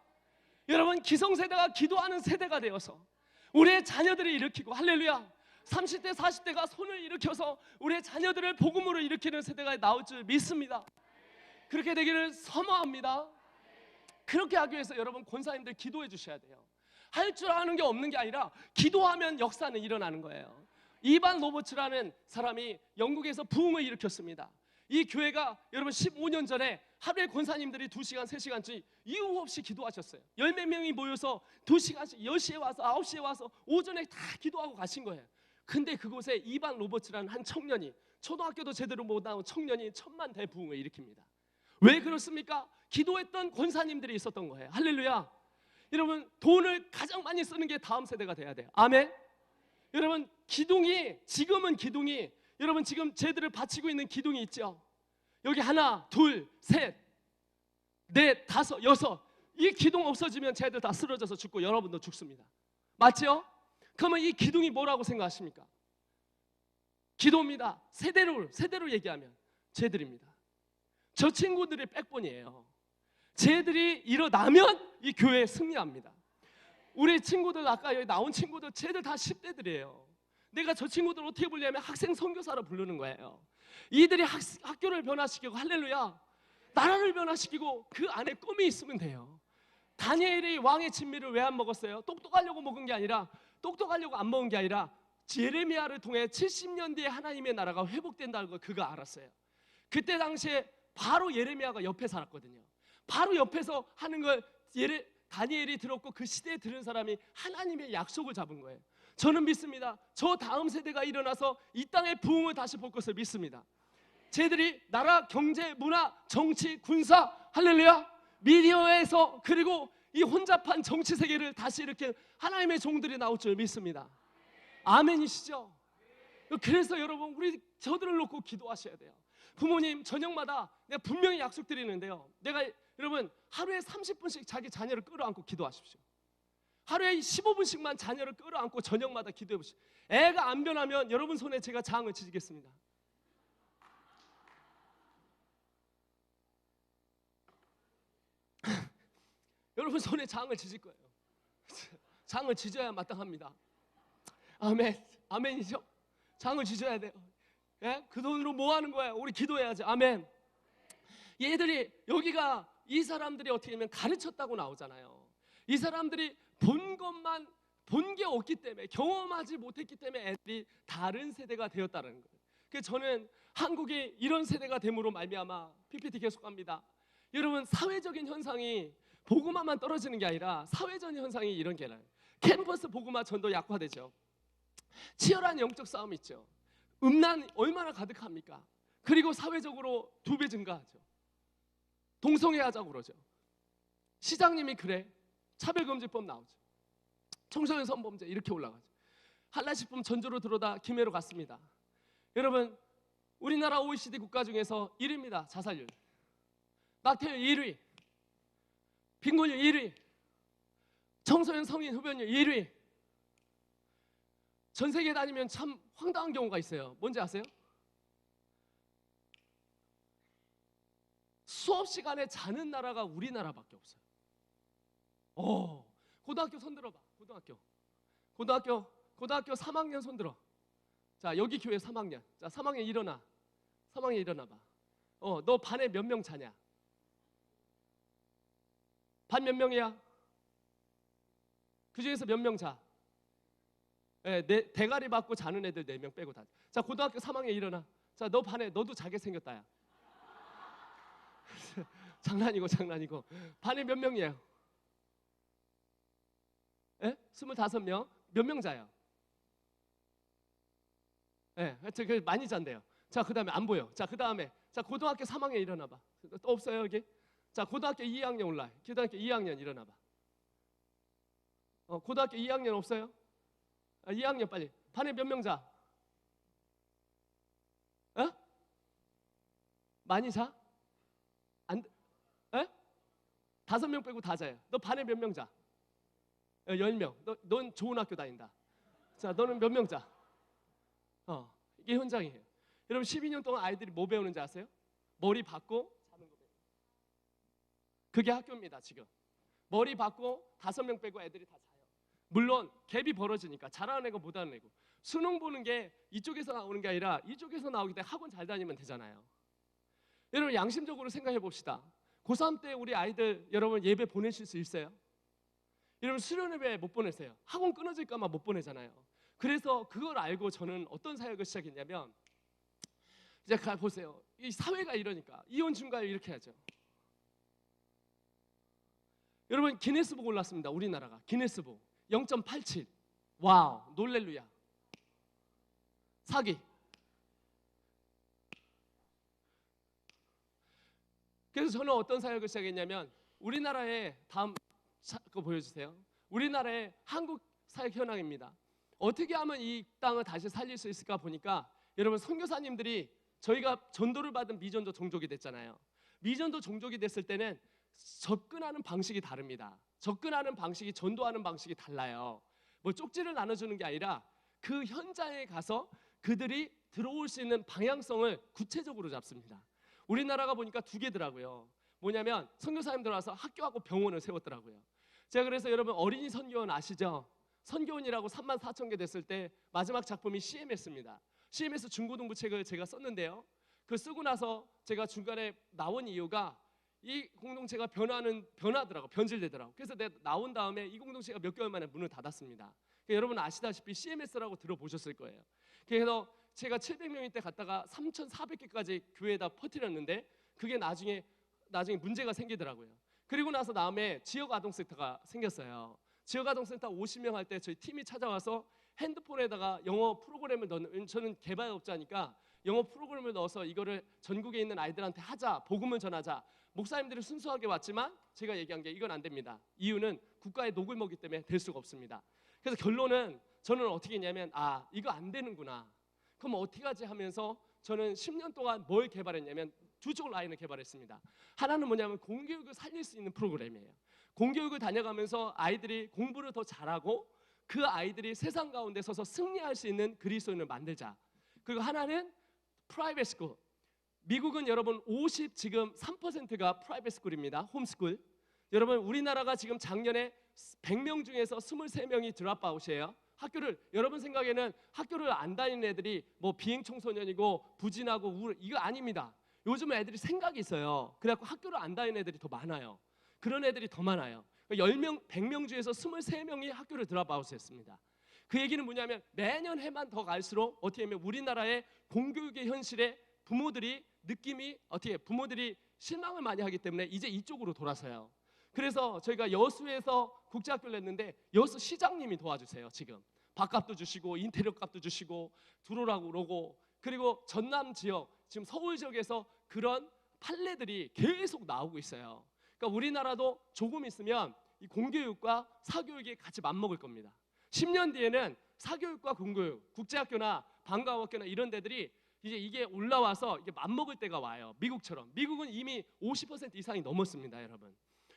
여러분 기성세대가 기도하는 세대가 되어서 우리의 자녀들을 일으키고, 할렐루야, 30대 40대가 손을 일으켜서 우리의 자녀들을 복음으로 일으키는 세대가 나올 줄 믿습니다. 그렇게 되기를 선호합니다. 그렇게 하기 위해서 여러분 권사님들 기도해 주셔야 돼요. 할 줄 아는 게 없는 게 아니라 기도하면 역사는 일어나는 거예요. 이반 로버츠라는 사람이 영국에서 부흥을 일으켰습니다. 이 교회가 여러분 15년 전에 하루에 권사님들이 2시간, 3시간씩 이유 없이 기도하셨어요. 10몇 명이 모여서 2시간씩 10시에 와서 9시에 와서 오전에 다 기도하고 가신 거예요. 근데 그곳에 이반 로버츠라는 한 청년이, 초등학교도 제대로 못 나온 청년이 1000만 대부흥을 일으킵니다. 왜 그렇습니까? 기도했던 권사님들이 있었던 거예요. 할렐루야. 여러분, 돈을 가장 많이 쓰는 게 다음 세대가 돼야 돼요. 아멘. 여러분, 지금은 기둥이 여러분 지금 제들을 바치고 있는 기둥이 있죠. 여기 하나, 둘, 셋, 넷, 다섯, 여섯. 이 기둥 없어지면 쟤들 다 쓰러져서 죽고 여러분도 죽습니다. 맞죠? 그러면 이 기둥이 뭐라고 생각하십니까? 기도입니다. 세대로 얘기하면 쟤들입니다. 저 친구들의 백본이에요. 쟤들이 일어나면 이 교회 승리합니다. 우리 친구들, 아까 여기 나온 친구들, 쟤들 다 10대들이에요. 내가 저 친구들 어떻게 부르냐면 학생 선교사로 부르는 거예요. 이들이 학교를 변화시키고, 할렐루야, 나라를 변화시키고 그 안에 꿈이 있으면 돼요. 다니엘이 왕의 진미를 왜 안 먹었어요? 똑똑하려고 먹은 게 아니라, 똑똑하려고 안 먹은 게 아니라 예레미야를 통해 70년 뒤에 하나님의 나라가 회복된다는 걸 그가 알았어요. 그때 당시에 바로 예레미야가 옆에 살았거든요. 바로 옆에서 하는 걸 다니엘이 들었고, 그 시대에 들은 사람이 하나님의 약속을 잡은 거예요. 저는 믿습니다. 저 다음 세대가 일어나서 이 땅의 부흥을 다시 볼 것을 믿습니다. 쟤들이 나라, 경제, 문화, 정치, 군사, 할렐루야, 미디어에서, 그리고 이 혼잡한 정치 세계를 다시 이렇게 하나님의 종들이 나올 줄 믿습니다. 아멘이시죠? 그래서 여러분, 우리 저들을 놓고 기도하셔야 돼요. 부모님, 저녁마다 내가 분명히 약속드리는데요, 내가 여러분 하루에 30분씩 자기 자녀를 끌어안고 기도하십시오. 하루에 15분씩만 자녀를 끌어안고 저녁마다 기도해 보십시오. 애가 안 변하면 여러분 손에 제가 장을 지지겠습니다. 여러분 손에 장을 지질 거예요. 장을 지져야 마땅합니다. 아멘. 아멘이죠? 장을 지져야 돼요. 예? 그 돈으로 뭐 하는 거예요? 우리 기도해야지. 아멘. 얘들이, 여기가 이 사람들이 어떻게 보면 가르쳤다고 나오잖아요. 이 사람들이 본 것만, 본 게 없기 때문에, 경험하지 못했기 때문에 애들이 다른 세대가 되었다는 거예요. 그래서 저는 한국이 이런 세대가 됨으로 말미암아, PPT 계속합니다. 여러분, 사회적인 현상이 복음화만 떨어지는 게 아니라 사회적인 현상이 이런 게 나요. 캠퍼스 복음화 전도 약화되죠. 치열한 영적 싸움이 있죠. 음란 얼마나 가득합니까? 그리고 사회적으로 2배 증가하죠. 동성애하자고 그러죠. 시장님이 그래, 차별금지법 나오죠. 청소년 성범죄 이렇게 올라가죠. 한라식품 전조로 들어다 김해로 갔습니다. 여러분, 우리나라 OECD 국가 중에서 1위입니다. 자살률. 낙태율 1위, 빈곤율 1위, 청소년 성인 흡연율 1위. 전 세계 다니면 참 황당한 경우가 있어요. 뭔지 아세요? 수업 시간에 자는 나라가 우리나라밖에 없어요. 고등학교 손 들어봐. 고등학교 3학년 손 들어. 자, 여기 교회 3학년. 자, 3학년 일어나. 3학년 일어나봐. 너 반에 몇 명 자냐? 반 몇 명이야? 그 중에서 몇 명 자? 대가리 받고 자는 애들 4명 빼고 다. 자, 고등학교 3학년 일어나. 자, 너 반에 너도 자게 생겼다, 야. 장난이고. 반에 몇 명이에요? 25명. 몇 명 자요? 하여튼 그 많이 잔대요. 자, 그 다음에 안 보여. 자, 그 다음에, 자, 고등학교 3학년 일어나봐. 또 없어요, 여기? 자, 고등학교 2학년 올라. 고등학교 2학년 일어나봐. 고등학교 2학년 없어요? 2학년 빨리. 반에 몇 명 자? 많이 자? 안, 5명 빼고 다 자요. 너 반에 몇 명 자? 10명. 넌 좋은 학교 다닌다. 자, 너는 몇 명 자? 이게 현장이에요. 여러분, 12년 동안 아이들이 뭐 배우는지 아세요? 머리 받고 자는 거 배워요. 그게 학교입니다, 지금. 머리 받고 5명 빼고 애들이 다 자요. 물론 갭이 벌어지니까 잘하는 애가 못하는 애고, 수능 보는 게 이쪽에서 나오는 게 아니라 이쪽에서 나오기 때문에 학원 잘 다니면 되잖아요. 여러분, 양심적으로 생각해 봅시다. 고3 때 우리 아이들 여러분 예배 보내실 수 있어요? 여러분, 수련회에 못 보내세요. 학원 끊어질까 봐 못 보내잖아요. 그래서 그걸 알고 저는 어떤 사역을 시작했냐면, 이제 보세요. 이 사회가 이러니까 이혼 중과를 이렇게 하죠. 여러분, 기네스북 올랐습니다. 우리나라가 기네스북 0.87. 와우, 놀렐루야. 사기. 그래서 저는 어떤 사역을 시작했냐면, 우리나라의 다음 거 보여주세요. 우리나라의 한국 사역 현황입니다. 어떻게 하면 이 땅을 다시 살릴 수 있을까 보니까, 여러분, 선교사님들이 저희가 전도를 받은 미전도 종족이 됐잖아요. 미전도 종족이 됐을 때는 접근하는 방식이 다릅니다. 접근하는 방식이, 전도하는 방식이 달라요. 뭐 쪽지를 나눠주는 게 아니라 그 현장에 가서 그들이 들어올 수 있는 방향성을 구체적으로 잡습니다. 우리나라가 보니까 2개더라고요. 뭐냐면 선교사님들 와서 학교하고 병원을 세웠더라고요. 제가 그래서 여러분 어린이 선교원 아시죠? 선교원이라고 34,000개 됐을 때 마지막 작품이 CMS입니다. CMS 중고등부 책을 제가 썼는데요. 그 쓰고 나서 제가 중간에 나온 이유가 이 공동체가 변하더라고, 변질되더라고. 그래서 내가 나온 다음에 이 공동체가 몇 개월 만에 문을 닫았습니다. 그러니까 여러분 아시다시피 CMS라고 들어보셨을 거예요. 그래서 제가 700명일 때 갔다가 3,400개까지 교회에다 퍼뜨렸는데 그게 나중에 문제가 생기더라고요. 그리고 나서 다음에 지역아동센터가 생겼어요. 지역아동센터 50명 할 때 저희 팀이 찾아와서 핸드폰에다가 영어 프로그램을 넣는, 저는 개발업자니까 영어 프로그램을 넣어서 이거를 전국에 있는 아이들한테 하자, 복음을 전하자. 목사님들이 순수하게 왔지만 제가 얘기한 게 이건 안 됩니다. 이유는 국가의 녹을 먹기 때문에 될 수가 없습니다. 그래서 결론은 저는 어떻게 했냐면 이거 안 되는구나. 그럼 어떻게 하지 하면서 저는 10년 동안 뭘 개발했냐면 두 쪽 라인을 개발했습니다. 하나는 뭐냐면 공교육을 살릴 수 있는 프로그램이에요. 공교육을 다녀가면서 아이들이 공부를 더 잘하고 그 아이들이 세상 가운데 서서 승리할 수 있는 그리스도인을 만들자. 그리고 하나는 프라이빗 스쿨. 미국은 여러분 지금 3%가 프라이빗 스쿨입니다. 홈스쿨. 여러분 우리나라가 지금 작년에 100명 중에서 23명이 드랍아웃이에요. 여러분 생각에는 학교를 안 다니는 애들이 뭐 비행 청소년이고 부진하고 우울, 이거 아닙니다. 요즘 애들이 생각이 있어요. 그래갖고 학교를 안 다니는 애들이 더 많아요. 그런 애들이 더 많아요. 10명, 100명 중에서 23명이 학교를 드랍아웃했습니다. 그 얘기는 뭐냐면 매년 해만 더 갈수록 어떻게 보면 우리나라의 공교육의 현실에 부모들이 실망을 많이 하기 때문에 이제 이쪽으로 돌아서요. 그래서 저희가 여수에서 국제학교를 냈는데 여수 시장님이 도와주세요. 지금 밥값도 주시고 인테리어 값도 주시고 들어오라고 그러고, 그리고 전남 지역, 지금 서울 지역에서 그런 판례들이 계속 나오고 있어요. 그러니까 우리나라도 조금 있으면 이 공교육과 사교육이 같이 맞먹을 겁니다. 10년 뒤에는 사교육과 공교육, 국제학교나 방과후학교나 이런 데들이 이제 이게 올라와서 이게 맞먹을 때가 와요. 미국처럼. 미국은 이미 50% 이상이 넘었습니다, 여러분.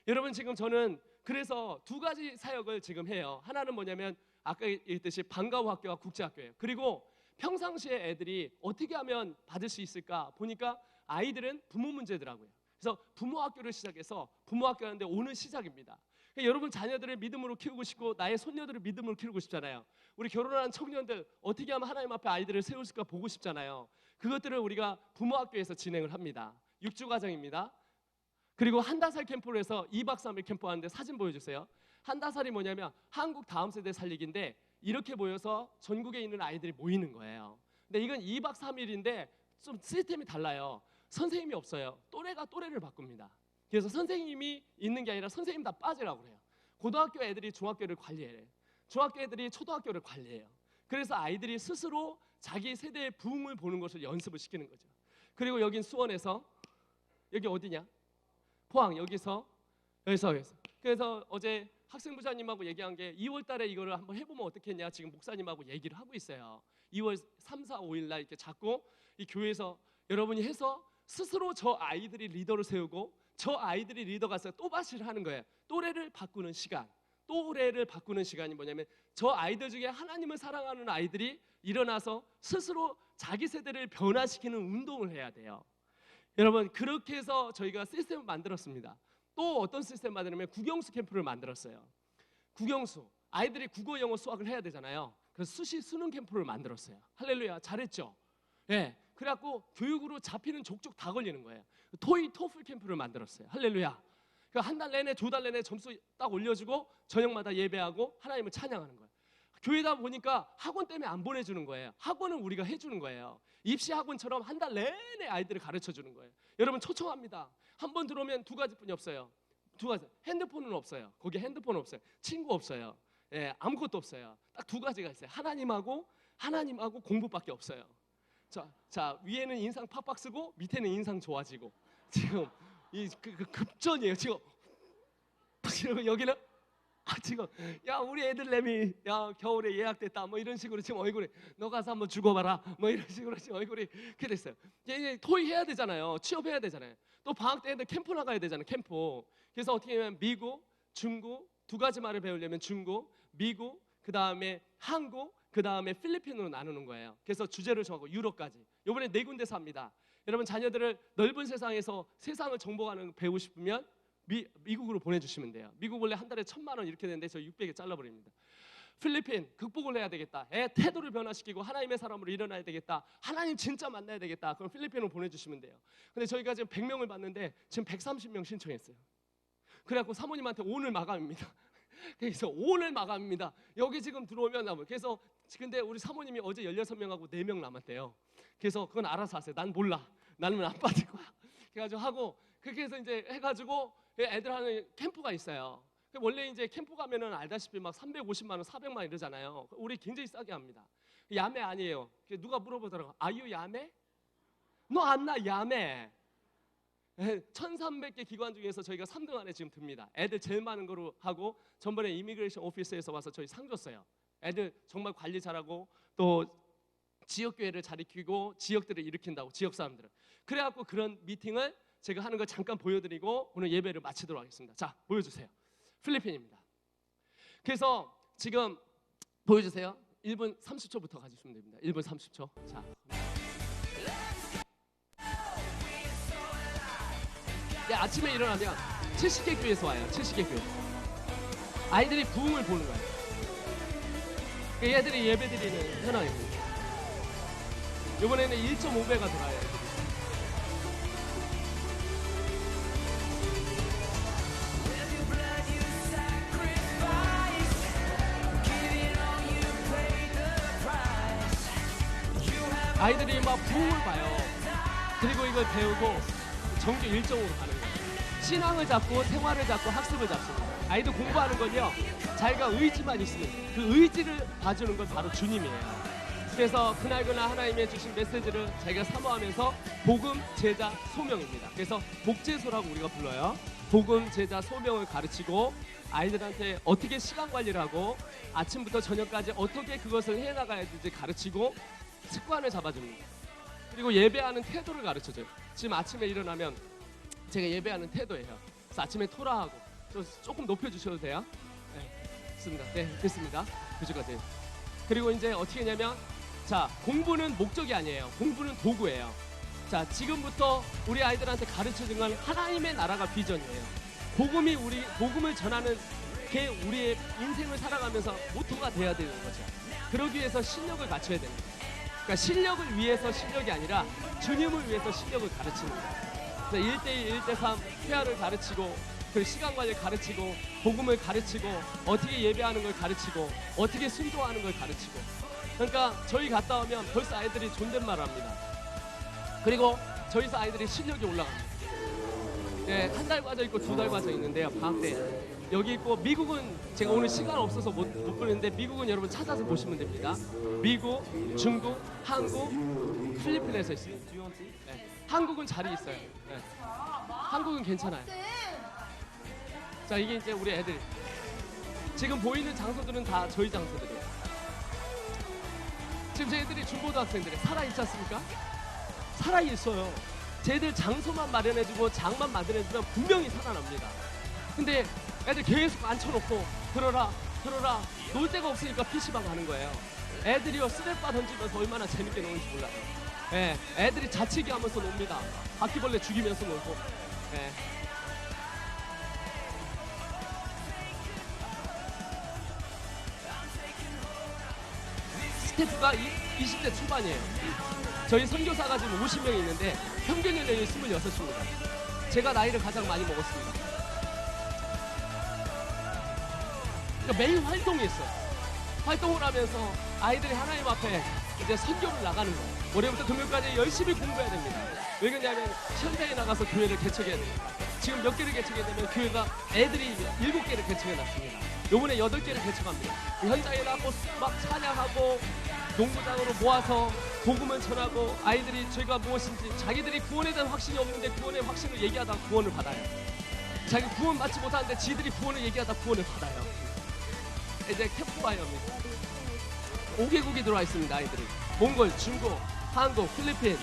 여러분 지금 저는 그래서 두 가지 사역을 지금 해요. 하나는 뭐냐면 아까 얘기했듯이 방과후학교와 국제학교예요. 그리고 평상시에 애들이 어떻게 하면 받을 수 있을까 보니까 아이들은 부모 문제더라고요. 그래서 부모 학교를 시작해서 부모 학교 하는데 오늘 시작입니다. 그러니까 여러분 자녀들을 믿음으로 키우고 싶고 나의 손녀들을 믿음으로 키우고 싶잖아요. 우리 결혼한 청년들 어떻게 하면 하나님 앞에 아이들을 세울까 보고 싶잖아요. 그것들을 우리가 부모 학교에서 진행을 합니다. 6주 과정입니다. 그리고 한다살 캠프로 해서 2박 3일 캠프 하는데 사진 보여주세요. 한다살이 뭐냐면 한국 다음 세대 살리기인데 이렇게 모여서 전국에 있는 아이들이 모이는 거예요. 근데 이건 2박 3일인데 좀 시스템이 달라요. 선생님이 없어요. 또래가 또래를 바꿉니다. 그래서 선생님이 있는 게 아니라 선생님 다 빠지라고 그래요. 고등학교 애들이 중학교를 관리해요. 중학교 애들이 초등학교를 관리해요. 그래서 아이들이 스스로 자기 세대의 부흥을 보는 것을 연습을 시키는 거죠. 그리고 여긴 수원에서, 여기 어디냐? 포항, 여기서. 그래서 어제 학생부장님하고 얘기한 게 2월 달에 이거를 한번 해보면 어떻겠냐 지금 목사님하고 얘기를 하고 있어요. 2월 3, 4, 5일 날 이렇게 잡고 이 교회에서 여러분이 해서 스스로 저 아이들이 리더를 세우고 저 아이들이 리더가 돼서 또밭을 하는 거예요. 또래를 바꾸는 시간. 또래를 바꾸는 시간이 뭐냐면 저 아이들 중에 하나님을 사랑하는 아이들이 일어나서 스스로 자기 세대를 변화시키는 운동을 해야 돼요. 여러분 그렇게 해서 저희가 시스템을 만들었습니다. 또 어떤 시스템 만들냐면 국영수 캠프를 만들었어요. 국영수, 아이들이 국어, 영어, 수학을 해야 되잖아요. 그래서 수시 수능 캠프를 만들었어요. 할렐루야, 잘했죠? 예. 그래갖고 교육으로 잡히는 족족 다 걸리는 거예요. 토이, 토플 캠프를 만들었어요. 할렐루야. 그러니까 한 달 내내, 두 달 내내 점수 딱 올려주고 저녁마다 예배하고 하나님을 찬양하는 거예요. 교회다 보니까 학원 때문에 안 보내주는 거예요. 학원은 우리가 해주는 거예요. 입시 학원처럼 한 달 내내 아이들을 가르쳐주는 거예요. 여러분 초청합니다. 한 번 들어오면 두 가지뿐이 없어요. 두 가지. 핸드폰은 없어요. 거기 핸드폰 없어요. 친구 없어요. 예, 아무것도 없어요. 딱 두 가지가 있어요. 하나님하고 공부밖에 없어요. 자 위에는 인상 팍팍 쓰고 밑에는 인상 좋아지고 지금 이 급전이에요. 지금 여기는 지금 야 우리 애들 내미 야 겨울에 예약됐다 뭐 이런 식으로 지금 얼굴이 너 가서 한번 죽어봐라 뭐 이런 식으로 지금 얼굴이 그렇게 됐어요. 이제 토익 해야 되잖아요. 취업해야 되잖아요. 또 방학 때 애들 캠프 나가야 되잖아요. 캠프. 그래서 어떻게 하면 미국, 중국 두 가지 말을 배우려면 중국, 미국, 그 다음에 한국, 그 다음에 필리핀으로 나누는 거예요. 그래서 주제를 정하고 유럽까지. 이번에 4군데서 합니다. 여러분 자녀들을 넓은 세상에서 세상을 정복하는 배우고 싶으면 미국으로 보내주시면 돼요. 미국 원래 한 달에 1,000만 원 이렇게 되는데 저 600에 잘라버립니다. 필리핀 극복을 해야 되겠다. 애 태도를 변화시키고 하나님의 사람으로 일어나야 되겠다. 하나님 진짜 만나야 되겠다. 그럼 필리핀으로 보내주시면 돼요. 근데 저희가 지금 100명을 받는데 지금 130명 신청했어요. 그래갖고 사모님한테 오늘 마감입니다. 그래서 오늘 마감입니다. 여기 지금 들어오면 그래서 근데 우리 사모님이 어제 16명하고 4명 남았대요. 그래서 그건 알아서 하세요. 난 몰라. 나는 안 빠질 거야. 그래가지고 하고 그렇게 해서 이제 해가지고 애들 하는 캠프가 있어요. 원래 이제 캠프 가면은 알다시피 막 350만 원, 400만 원 이러잖아요. 우리 굉장히 싸게 합니다. 야매 아니에요. 누가 물어보더라고. 아유 야매? 너 안 나 야매? 1,300개 기관 중에서 저희가 3등 안에 지금 듭니다. 애들 제일 많은 거로 하고 전번에 이미그레이션 오피스에서 와서 저희 상 줬어요. 애들 정말 관리 잘하고 또 지역교회를 잘 익히고 지역들을 일으킨다고 지역 사람들을. 그래갖고 그런 미팅을 제가 하는 걸 잠깐 보여드리고 오늘 예배를 마치도록 하겠습니다. 자 보여주세요. 필리핀입니다. 그래서 지금 보여주세요. 1분 30초부터 가주시면 됩니다. 1분 30초. 자. 네, 아침에 일어나면 70개 교회에서 와요. 70개 교회. 아이들이 부흥을 보는 거예요. 얘들이 예배 드리는 현황입니다. 이번에는 1.5배가 돌아요. 애들이. 아이들이 막 부흥을 봐요. 그리고 이걸 배우고 정규 일정으로 가는 거예요. 신앙을 잡고 생활을 잡고 학습을 잡습니다. 아이들 공부하는 건요, 자기가 의지만 있으면 그 의지를 봐주는 건 바로 주님이에요. 그래서 그날그날 하나님의 주신 메시지를 자기가 사모하면서 복음, 제자, 소명입니다. 그래서 복제소라고 우리가 불러요. 복음, 제자, 소명을 가르치고 아이들한테 어떻게 시간 관리를 하고 아침부터 저녁까지 어떻게 그것을 해나가야 되는지 가르치고 습관을 잡아줍니다. 그리고 예배하는 태도를 가르쳐줘요. 지금 아침에 일어나면 제가 예배하는 태도예요. 그래서 아침에 토라하고 조금 높여주셔도 돼요. 네, 됐습니다. 네, 됐습니다. 그주가 돼요. 그리고 이제 어떻게 했냐면 자, 공부는 목적이 아니에요. 공부는 도구예요. 자, 지금부터 우리 아이들한테 가르쳐준 건 하나님의 나라가 비전이에요. 복음을 전하는 게 우리의 인생을 살아가면서 모토가 돼야 되는 거죠. 그러기 위해서 실력을 갖춰야 됩니다. 그러니까 실력을 위해서 실력이 아니라 주님을 위해서 실력을 가르치는 거예요. 1대1, 1대3 회화를 가르치고 그 시간 관리를 가르치고 복음을 가르치고 어떻게 예배하는 걸 가르치고 어떻게 순종하는 걸 가르치고 그러니까 저희 갔다 오면 벌써 아이들이 존댓말 합니다. 그리고 저희서 아이들이 실력이 올라갑니다. 네, 한 달 과정 있고 2달 과정 있는데요. 방학 때 여기 있고 미국은 제가 오늘 시간 없어서 못 보는데 미국은 여러분 찾아서 보시면 됩니다. 미국, 중국, 한국, 필리핀에서 있습니다. 네, 한국은 자리 있어요. 네. 한국은 괜찮아요. 자, 이게 이제 우리 애들 지금 보이는 장소들은 다 저희 장소들이에요. 지금 제 애들이 중고등학생들이 살아있지 않습니까? 살아있어요. 쟤들 장소만 마련해주고 장만 마련해주면 분명히 살아납니다. 근데 애들 계속 앉혀놓고 들어라 놀 데가 없으니까 PC방 가는 거예요. 애들이요 쓰레빠 던지면서 얼마나 재밌게 노는지 몰라요. 예, 애들이 자치기 하면서 놉니다. 바퀴벌레 죽이면서 놀고. 예. 스태프가 20대 초반이에요. 저희 선교사가 지금 50명이 있는데 평균 연령이 26입니다. 제가 나이를 가장 많이 먹었습니다. 그러니까 매일 활동했어요. 활동을 하면서 아이들이 하나님 앞에 이제 선교를 나가는 거예요. 월요일부터 금요일까지 열심히 공부해야 됩니다. 왜 그러냐면 현장에 나가서 교회를 개척해야 됩니다. 지금 몇 개를 개척해야 되면 교회가 애들이 7개를 개척해놨습니다. 요번에 8개를 개척합니다. 현장에 나가고 막 찬양하고 농구장으로 모아서 복음을 전하고 아이들이 죄가 무엇인지 자기들이 구원에 대한 확신이 없는데 구원의 확신을 얘기하다 구원을 받아요. 자기 구원 받지 못하는데 지들이 구원을 얘기하다 구원을 받아요. 이제 캠프파이어입니다. 5개국이 들어와 있습니다. 아이들이 몽골, 중국, 한국, 필리핀,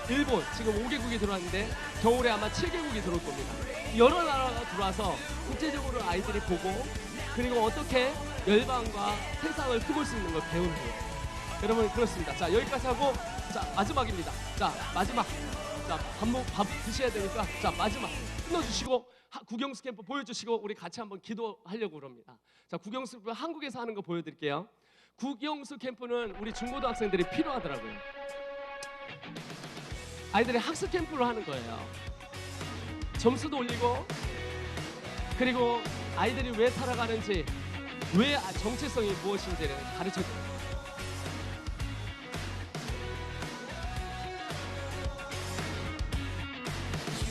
일본 지금 5개국이 들어왔는데 겨울에 아마 7개국이 들어올 겁니다. 여러 나라가 들어와서 국제적으로 아이들이 보고 그리고 어떻게 열방과 세상을 품을 수 있는 걸 배우는 거예요. 여러분 그렇습니다. 자, 여기까지 하고 자, 마지막입니다. 자, 마지막 자, 밥 드셔야 되니까 자 마지막 끊어주시고 국영수 캠프 보여주시고 우리 같이 한번 기도하려고 그럽니다. 자, 국영수 캠프 한국에서 하는 거 보여드릴게요. 국영수 캠프는 우리 중고등학생들이 필요하더라고요. 아이들이 학습 캠프를 하는 거예요. 점수도 올리고 그리고 아이들이 왜 살아가는지 왜 정체성이 무엇인지를 가르쳐줘요.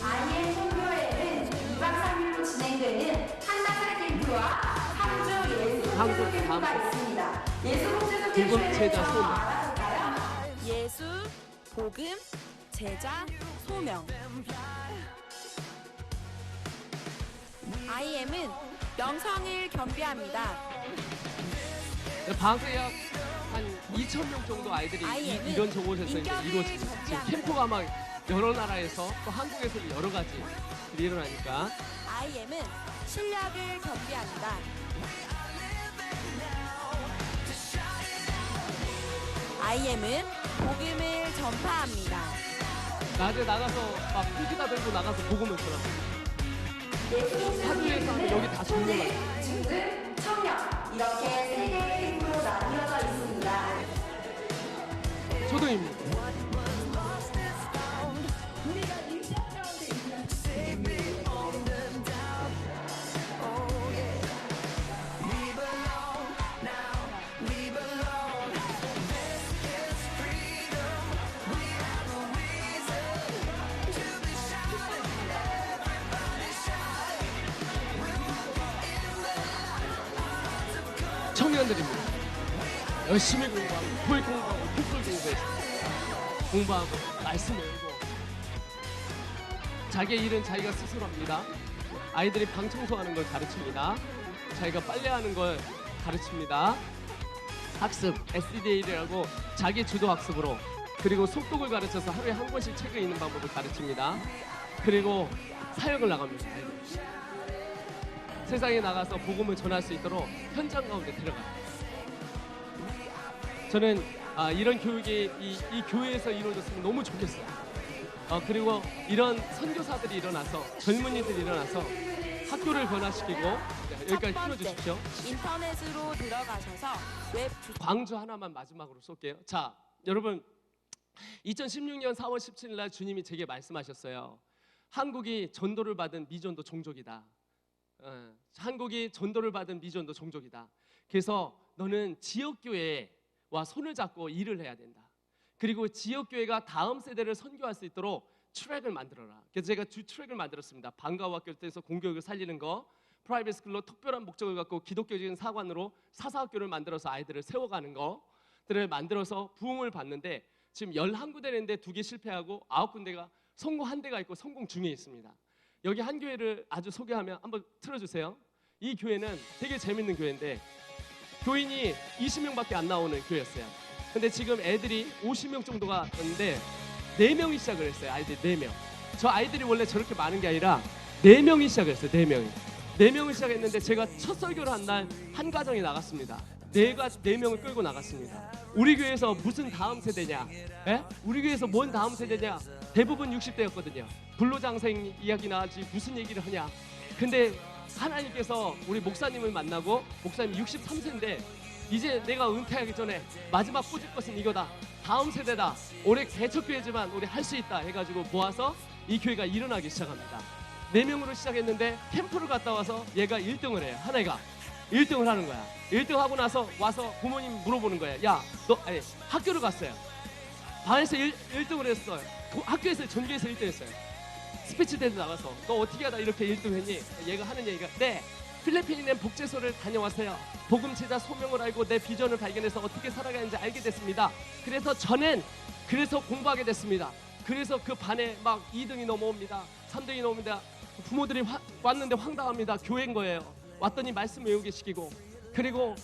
아이의 선교회는 2박 3일로 진행되는 한나절 캠프와 3주 예수 캠프가 있습니다. 예수 복제소 캠프에 대해서 알아볼까요? 예수, 복음, 제자, 소명. IM은 명성을 겸비합니다. 방학에 한 2,000명 정도 아이들이 이런 저곳에서 이루어집니다. 지금 캠프가 막 여러 나라에서 또 한국에서도 여러 가지 일어나니까 IM은 실력을 겸비합니다. IM은 복음을 전파합니다. 낮에 나가서 막 필기다 들고 나가서 복음을 전합니다. 하루에서 하면 여기 다 종료가 중등, 청년 이렇게 3개의 캠프로 나뉘어져 있습니다. 초등입니다. 청년들입니다. 열심히 공부하고 토익 공부하고 토플 공부하고 말씀 외우고 자기의 일은 자기가 스스로 합니다. 아이들이 방 청소하는 걸 가르칩니다. 자기가 빨래하는 걸 가르칩니다. 학습, SDA라고 자기 주도 학습으로 그리고 속독을 가르쳐서 하루에 한 권씩 책을 읽는 방법을 가르칩니다. 그리고 사역을 나갑니다. 아이들. 세상에 나가서 복음을 전할 수 있도록 현장 가운데 들어가요. 저는 이런 교육이 이 교회에서 이루어졌으면 너무 좋겠어요. 그리고 이런 선교사들이 일어나서 젊은이들이 일어나서 학교를 변화시키고 여기까지 풀어주십시오. 인터넷으로 들어가셔서 웹 광주 하나만 마지막으로 쏠게요. 자, 여러분 2016년 4월 17일 날 주님이 제게 말씀하셨어요. 한국이 전도를 받은 미전도 종족이다. 한국이 전도를 받은 미전도 종족이다. 그래서 너는 지역교회와 손을 잡고 일을 해야 된다. 그리고 지역교회가 다음 세대를 선교할 수 있도록 트랙을 만들어라. 그래서 제가 두 트랙을 만들었습니다. 방과후 학교에서 공교육을 살리는 거, 프라이빗 스쿨로 특별한 목적을 갖고 기독교적인 사관으로 사사학교를 만들어서 아이들을 세워가는 거들을 만들어서 부흥을 받는데 지금 11군데인데 2개 실패하고 9군데가 성공 1대가 있고 성공 중에 있습니다. 여기 한 교회를 아주 소개하면 한번 틀어주세요. 이 교회는 되게 재밌는 교회인데 교인이 20명밖에 안 나오는 교회였어요. 근데 지금 애들이 50명 정도가 있는데 4명이 시작을 했어요. 아이들 4명. 저 아이들이 원래 저렇게 많은 게 아니라 4명이 시작을 했어요. 4명이. 4명을 시작했는데 제가 첫 설교를 한 날 한 가정이 나갔습니다. 4명을 끌고 나갔습니다. 우리 교회에서 무슨 다음 세대냐? 에? 우리 교회에서 뭔 다음 세대냐? 대부분 60대였거든요. 불로장생 이야기나 하지 무슨 얘기를 하냐? 근데 하나님께서 우리 목사님을 만나고 목사님 63세인데 이제 내가 은퇴하기 전에 마지막 뿌릴 것은 이거다. 다음 세대다. 올해 개척교회지만 우리 할 수 있다 해가지고 모아서 이 교회가 일어나기 시작합니다. 4명으로 시작했는데 캠프를 갔다 와서 얘가 1등을 해요. 하나가 1등을 하는 거야. 1등 하고 나서 와서 부모님 물어보는 거야. 야, 너 학교를 갔어요. 반에서 1등을 했어요. 학교에서 전교에서 1등 했어요. 스피치 대회 나가서 너 어떻게 하다 이렇게 1등 했니? 얘가 하는 얘기가 네, 필리핀에 복제소를 다녀왔어요. 복음 제자 소명을 알고 내 비전을 발견해서 어떻게 살아가는지 알게 됐습니다. 그래서 저는 공부하게 됐습니다. 그래서 그 반에 막 2등이 넘어옵니다. 3등이 넘어옵니다. 부모들이 왔는데 황당합니다. 교회인 거예요. 왔더니 말씀 외우게 시키고 그리고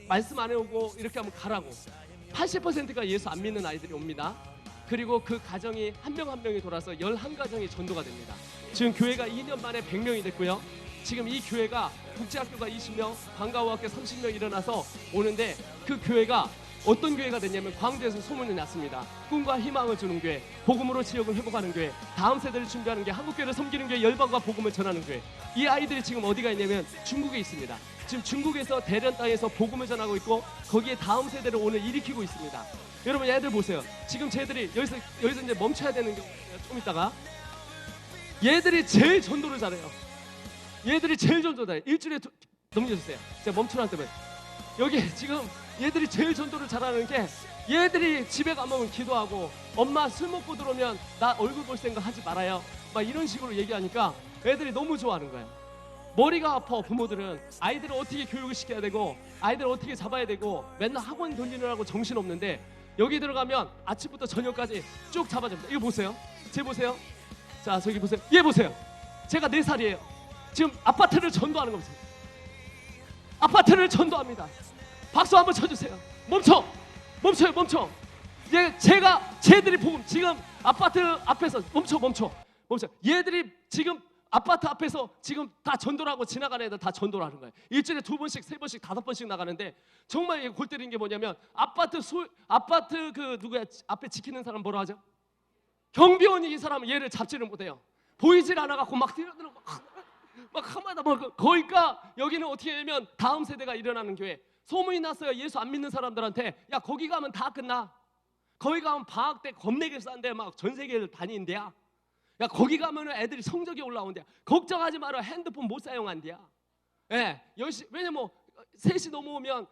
말씀 안 외우고 이렇게 하면 가라고. 80%가 예수 안 믿는 아이들이 옵니다. 그리고 그 가정이 한 명 한 명이 돌아서 11가정이 전도가 됩니다. 지금 교회가 2년 만에 100명이 됐고요. 지금 이 교회가 국제학교가 20명, 방과후 학교 30명 일어나서 오는데 그 교회가 어떤 교회가 됐냐면 광주에서 소문이 났습니다. 꿈과 희망을 주는 교회, 복음으로 지역을 회복하는 교회, 다음 세대를 준비하는 교회, 한국교회를 섬기는 교회, 열방과 복음을 전하는 교회. 이 아이들이 지금 어디가 있냐면 중국에 있습니다. 지금 중국에서 대련 땅에서 복음을 전하고 있고 거기에 다음 세대를 오늘 일으키고 있습니다. 여러분 얘들 보세요. 지금 쟤들이 여기서 이제 멈춰야 되는 경우가 있어요. 좀 있다가 얘들이 제일 전도를 잘해요. 얘들이 제일 전도를 잘해요. 일주일에 넘겨주세요. 제가 멈춰놨 때문에 여기 지금 얘들이 제일 전도를 잘하는 게 얘들이 집에 가면 기도하고 엄마 술 먹고 들어오면 나 얼굴 볼 생각 하지 말아요. 막 이런 식으로 얘기하니까 애들이 너무 좋아하는 거예요. 머리가 아파. 부모들은 아이들을 어떻게 교육을 시켜야 되고 아이들을 어떻게 잡아야 되고 맨날 학원 돌리느라고 정신없는데 여기 들어가면 아침부터 저녁까지 쭉 잡아줍니다. 이거 보세요. 쟤 보세요. 자 저기 보세요. 얘 보세요. 제가 4살이에요. 지금 아파트를 전도하는 거 보세요. 아파트를 전도합니다. 박수 한번 쳐주세요. 멈춰요. 쟤들이 복음 지금 아파트 앞에서 멈춰. 얘들이 지금 아파트 앞에서 지금 다 전도를 하고 지나가는 애들 다 전도를 하는 거예요. 일주일에 2번씩, 3번씩, 5번씩 나가는데 정말 골 때리는 게 뭐냐면 아파트 그 누구야 앞에 지키는 사람 뭐라 하죠? 경비원이 이 사람은 얘를 잡지를 못해요. 보이질 않아갖고 막 뛰어들어 막 한마다 거기가 여기는 어떻게 되면 다음 세대가 일어나는 교회. 소문이 났어요. 예수 안 믿는 사람들한테 야 거기 가면 다 끝나. 거기 가면 방학 때 겁내게 싼데 막 전 세계를 다니는데야. 야 거기 가면 애들이 성적이 올라온대야. 걱정하지 마라. 핸드폰 못 사용한대야. 예, 10시 왜냐면 뭐 3시 넘어오면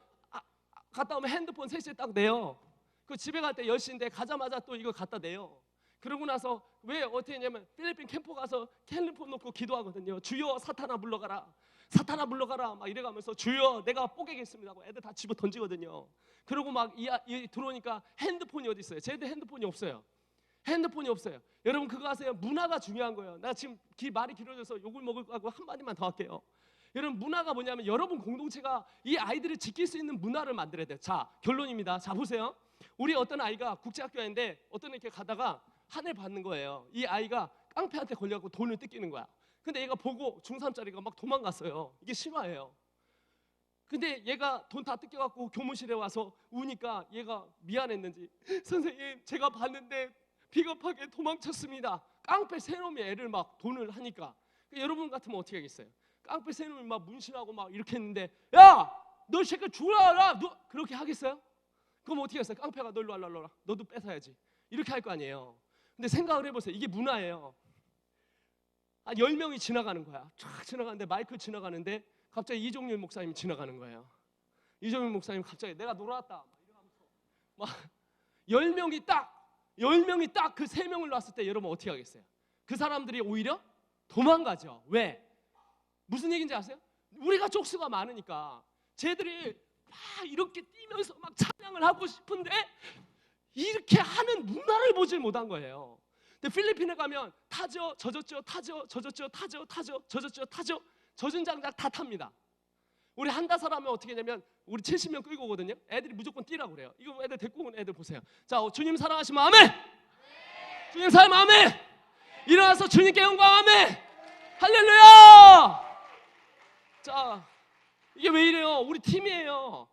갔다 오면 핸드폰 3시에 딱 내요. 그 집에 갈 때 10시인데 가자마자 또 이거 갖다 내요. 그러고 나서 왜 어떻게 했냐면 필리핀 캠프 가서 핸드폰 놓고 기도하거든요. 주여 사탄아 물러가라. 사탄아 물러가라 막 이래가면서 주여 내가 뽀개겠습니다 하고 애들 다 집어 던지거든요. 그러고 막 들어오니까 핸드폰이 어디 있어요? 쟤들 핸드폰이 없어요. 여러분 그거 아세요? 문화가 중요한 거예요. 나 지금 말이 길어져서 욕을 먹을 거고 한마디만 더 할게요. 여러분 문화가 뭐냐면 여러분 공동체가 이 아이들을 지킬 수 있는 문화를 만들어야 돼요. 자 결론입니다. 자 보세요. 우리 어떤 아이가 국제학교인데 어떤 이렇게 가다가 한 해 받는 거예요. 이 아이가 깡패한테 걸려갖고 돈을 뜯기는 거야. 근데 얘가 보고 중3짜리가 막 도망갔어요. 이게 실화예요. 근데 얘가 돈 다 뜯겨갖고 교무실에 와서 우니까 얘가 미안했는지 선생님 제가 봤는데 비겁하게 도망쳤습니다. 깡패 새놈이 애를 막 돈을 하니까 여러분 같으면 어떻게 하겠어요? 깡패 새놈이 막 문신하고 막 이렇게 했는데 야! 너 새끼 죽어라! 너 그렇게 하겠어요? 그럼 어떻게 하겠어요? 깡패가 너 일로 와라 너도 뺏어야지 이렇게 할 거 아니에요. 근데 생각을 해보세요. 이게 문화예요. 10명이 지나가는 거야. 쫙 지나가는데 마이크 지나가는데 갑자기 이종률 목사님이 지나가는 거예요. 이종률 목사님 갑자기 내가 놀아왔다 막 10명이 딱 그 3명을 놨을 때 여러분 어떻게 하겠어요? 그 사람들이 오히려 도망가죠. 왜? 무슨 얘기인지 아세요? 우리가 족수가 많으니까 쟤들이 막 이렇게 뛰면서 막 찬양을 하고 싶은데 이렇게 하는 문화를 보질 못한 거예요. 근데 필리핀에 가면 타죠, 젖었죠, 젖은 장작 다 탑니다. 우리 한다살 하면 어떻게 하냐면 우리 70명 끌고 오거든요. 애들이 무조건 뛰라고 그래요. 이거 애들 데리고 온 애들 보세요. 자, 주님 사랑하시면 아멘. 주님 사랑하면 아멘. 일어나서 주님께 영광 아멘. 할렐루야. 자, 이게 왜 이래요? 우리 팀이에요.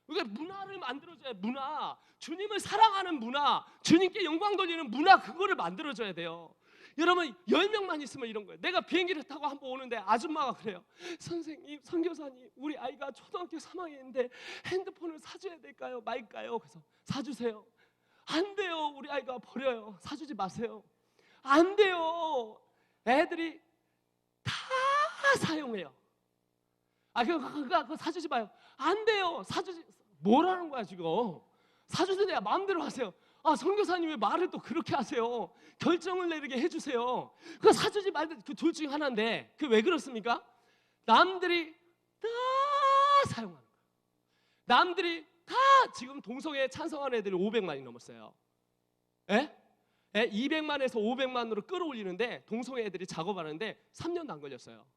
우리가 문화를 만들어줘야 문화. 주님을 사랑하는 문화, 주님께 영광 돌리는 문화 그거를 만들어줘야 돼요. 여러분 10명만 있으면 이런 거예요. 내가 비행기를 타고 한번 오는데 아줌마가 그래요. 선생님, 선교사님 우리 아이가 초등학교 3학년인데 핸드폰을 사줘야 될까요? 말까요? 그래서 사주세요. 안 돼요. 우리 아이가 버려요. 사주지 마세요. 안 돼요. 애들이 다 사용해요. 그거 사주지 마요. 안 돼요. 사주지 뭐라는 거야 지금. 사주세요. 마음대로 하세요. 선교사님 왜 말을 또 그렇게 하세요? 결정을 내리게 해주세요. 그거 사주지 말든 그 둘 중에 하나인데 그 왜 그렇습니까? 남들이 다 사용하는 거예요. 남들이 다 지금 동성애에 찬성하는 애들이 500만이 넘었어요. 200만에서 500만으로 끌어올리는데 동성애 애들이 작업하는데 3년도 안 걸렸어요.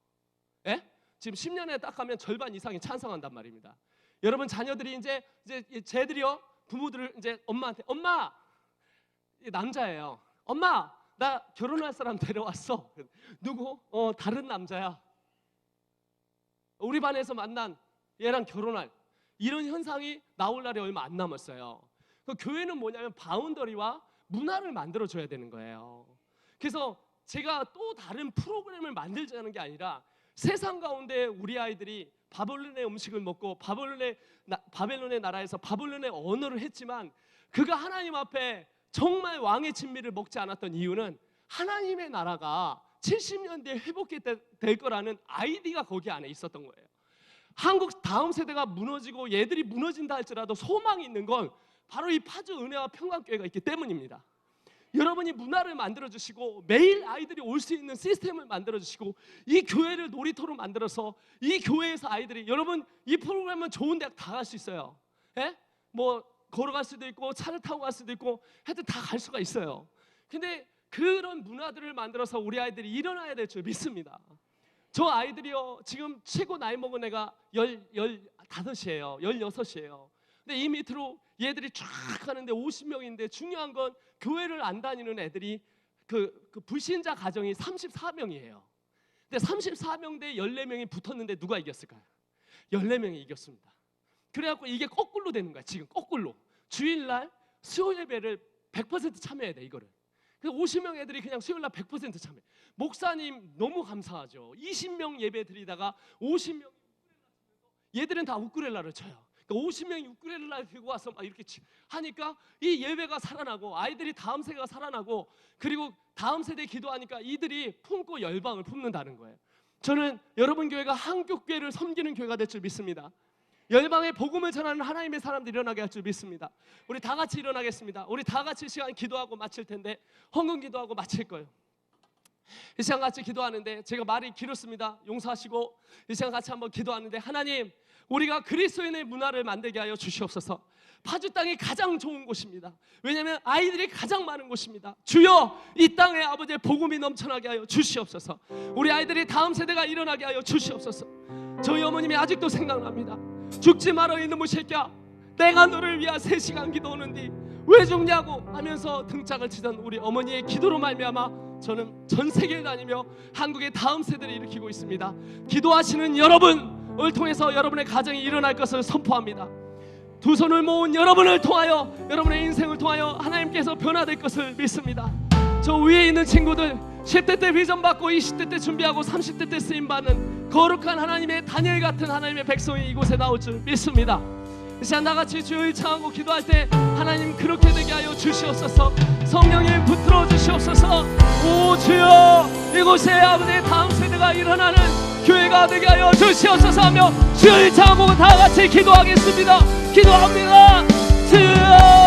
지금 10년에 딱 하면 절반 이상이 찬성한단 말입니다. 여러분 자녀들이 이제 쟤들이요 부모들을 이제 엄마한테 엄마 남자예요. 엄마 나 결혼할 사람 데려왔어. 누구? 다른 남자야. 우리 반에서 만난 얘랑 결혼할. 이런 현상이 나올 날이 얼마 안 남았어요. 그 교회는 뭐냐면 바운더리와 문화를 만들어줘야 되는 거예요. 그래서 제가 또 다른 프로그램을 만들자는 게 아니라 세상 가운데 우리 아이들이 바벨론의 음식을 먹고 바벨론의 나라에서 바벨론의 언어를 했지만 그가 하나님 앞에 정말 왕의 진미를 먹지 않았던 이유는 하나님의 나라가 70년 뒤에 회복될 거라는 아이디가 거기 안에 있었던 거예요. 한국 다음 세대가 무너지고 얘들이 무너진다 할지라도 소망이 있는 건 바로 이 파주 은혜와 평강교회가 있기 때문입니다. 여러분이 문화를 만들어주시고 매일 아이들이 올 수 있는 시스템을 만들어주시고 이 교회를 놀이터로 만들어서 이 교회에서 아이들이, 여러분 이 프로그램은 좋은 대학 다 갈 수 있어요. 예? 뭐 걸어갈 수도 있고 차를 타고 갈 수도 있고 하여튼 다 갈 수가 있어요. 근데 그런 문화들을 만들어서 우리 아이들이 일어나야 될 줄 믿습니다. 저 아이들이요, 지금 최고 나이 먹은 애가 15이에요 16이에요 근데 이 밑으로 얘들이 쫙 가는데 50명인데 중요한 건 교회를 안 다니는 애들이 그 불신자 가정이 34명이에요. 근데 34명 대 14명이 붙었는데 누가 이겼을까요? 14명이 이겼습니다. 그래갖고 이게 거꾸로 되는 거야. 지금 거꾸로 주일날 수요 예배를 100% 참여해야 돼. 이거를. 그래서 50명 애들이 그냥 수요일날 100% 참여. 목사님 너무 감사하죠. 20명 예배 드리다가 50명이 얘들은 다 우쿨렐라를 쳐요. 그러니까 50명이 우쿨렐라를 들고 와서 막 이렇게 하니까 이 예배가 살아나고 아이들이 다음 세대가 살아나고 그리고 다음 세대 기도하니까 이들이 품고 열방을 품는다는 거예요. 저는 여러분 교회가 한국교회를 섬기는 교회가 될 줄 믿습니다. 열방의 복음을 전하는 하나님의 사람들이 일어나게 할 줄 믿습니다. 우리 다 같이 일어나겠습니다. 우리 다 같이 시간 기도하고 마칠 텐데 헌금 기도하고 마칠 거예요. 이 시간 같이 기도하는데 제가 말이 길었습니다. 용서하시고 이 시간 같이 한번 기도하는데 하나님, 우리가 그리스도인의 문화를 만들게 하여 주시옵소서. 파주 땅이 가장 좋은 곳입니다. 왜냐하면 아이들이 가장 많은 곳입니다. 주여, 이 땅에 아버지의 복음이 넘쳐나게 하여 주시옵소서. 우리 아이들이 다음 세대가 일어나게 하여 주시옵소서. 저희 어머님이 아직도 생각납니다. 죽지 말아 이놈의 새끼야, 내가 너를 위하 3시간 기도하는데 왜 죽냐고 하면서 등짝을 치던 우리 어머니의 기도로 말미암아 저는 전 세계를 다니며 한국의 다음 세대를 일으키고 있습니다. 기도하시는 여러분을 통해서 여러분의 가정이 일어날 것을 선포합니다. 두 손을 모은 여러분을 통하여, 여러분의 인생을 통하여 하나님께서 변화될 것을 믿습니다. 저 위에 있는 친구들 10대 때 비전 받고 20대 때 준비하고 30대 때 쓰임 받는 거룩한 하나님의 다니엘 같은 하나님의 백성이 이곳에 나올 줄 믿습니다. 이 시간 나같이 주여 일창하고 기도할 때 하나님 그렇게 되게 하여 주시옵소서. 성령님 붙들어 주시옵소서. 오 주여, 이곳에 아버지의 다음 세대가 일어나는 교회가 되게 하여 주시옵소서 하며 주여 일창하고 다 같이 기도하겠습니다. 기도합니다. 주여.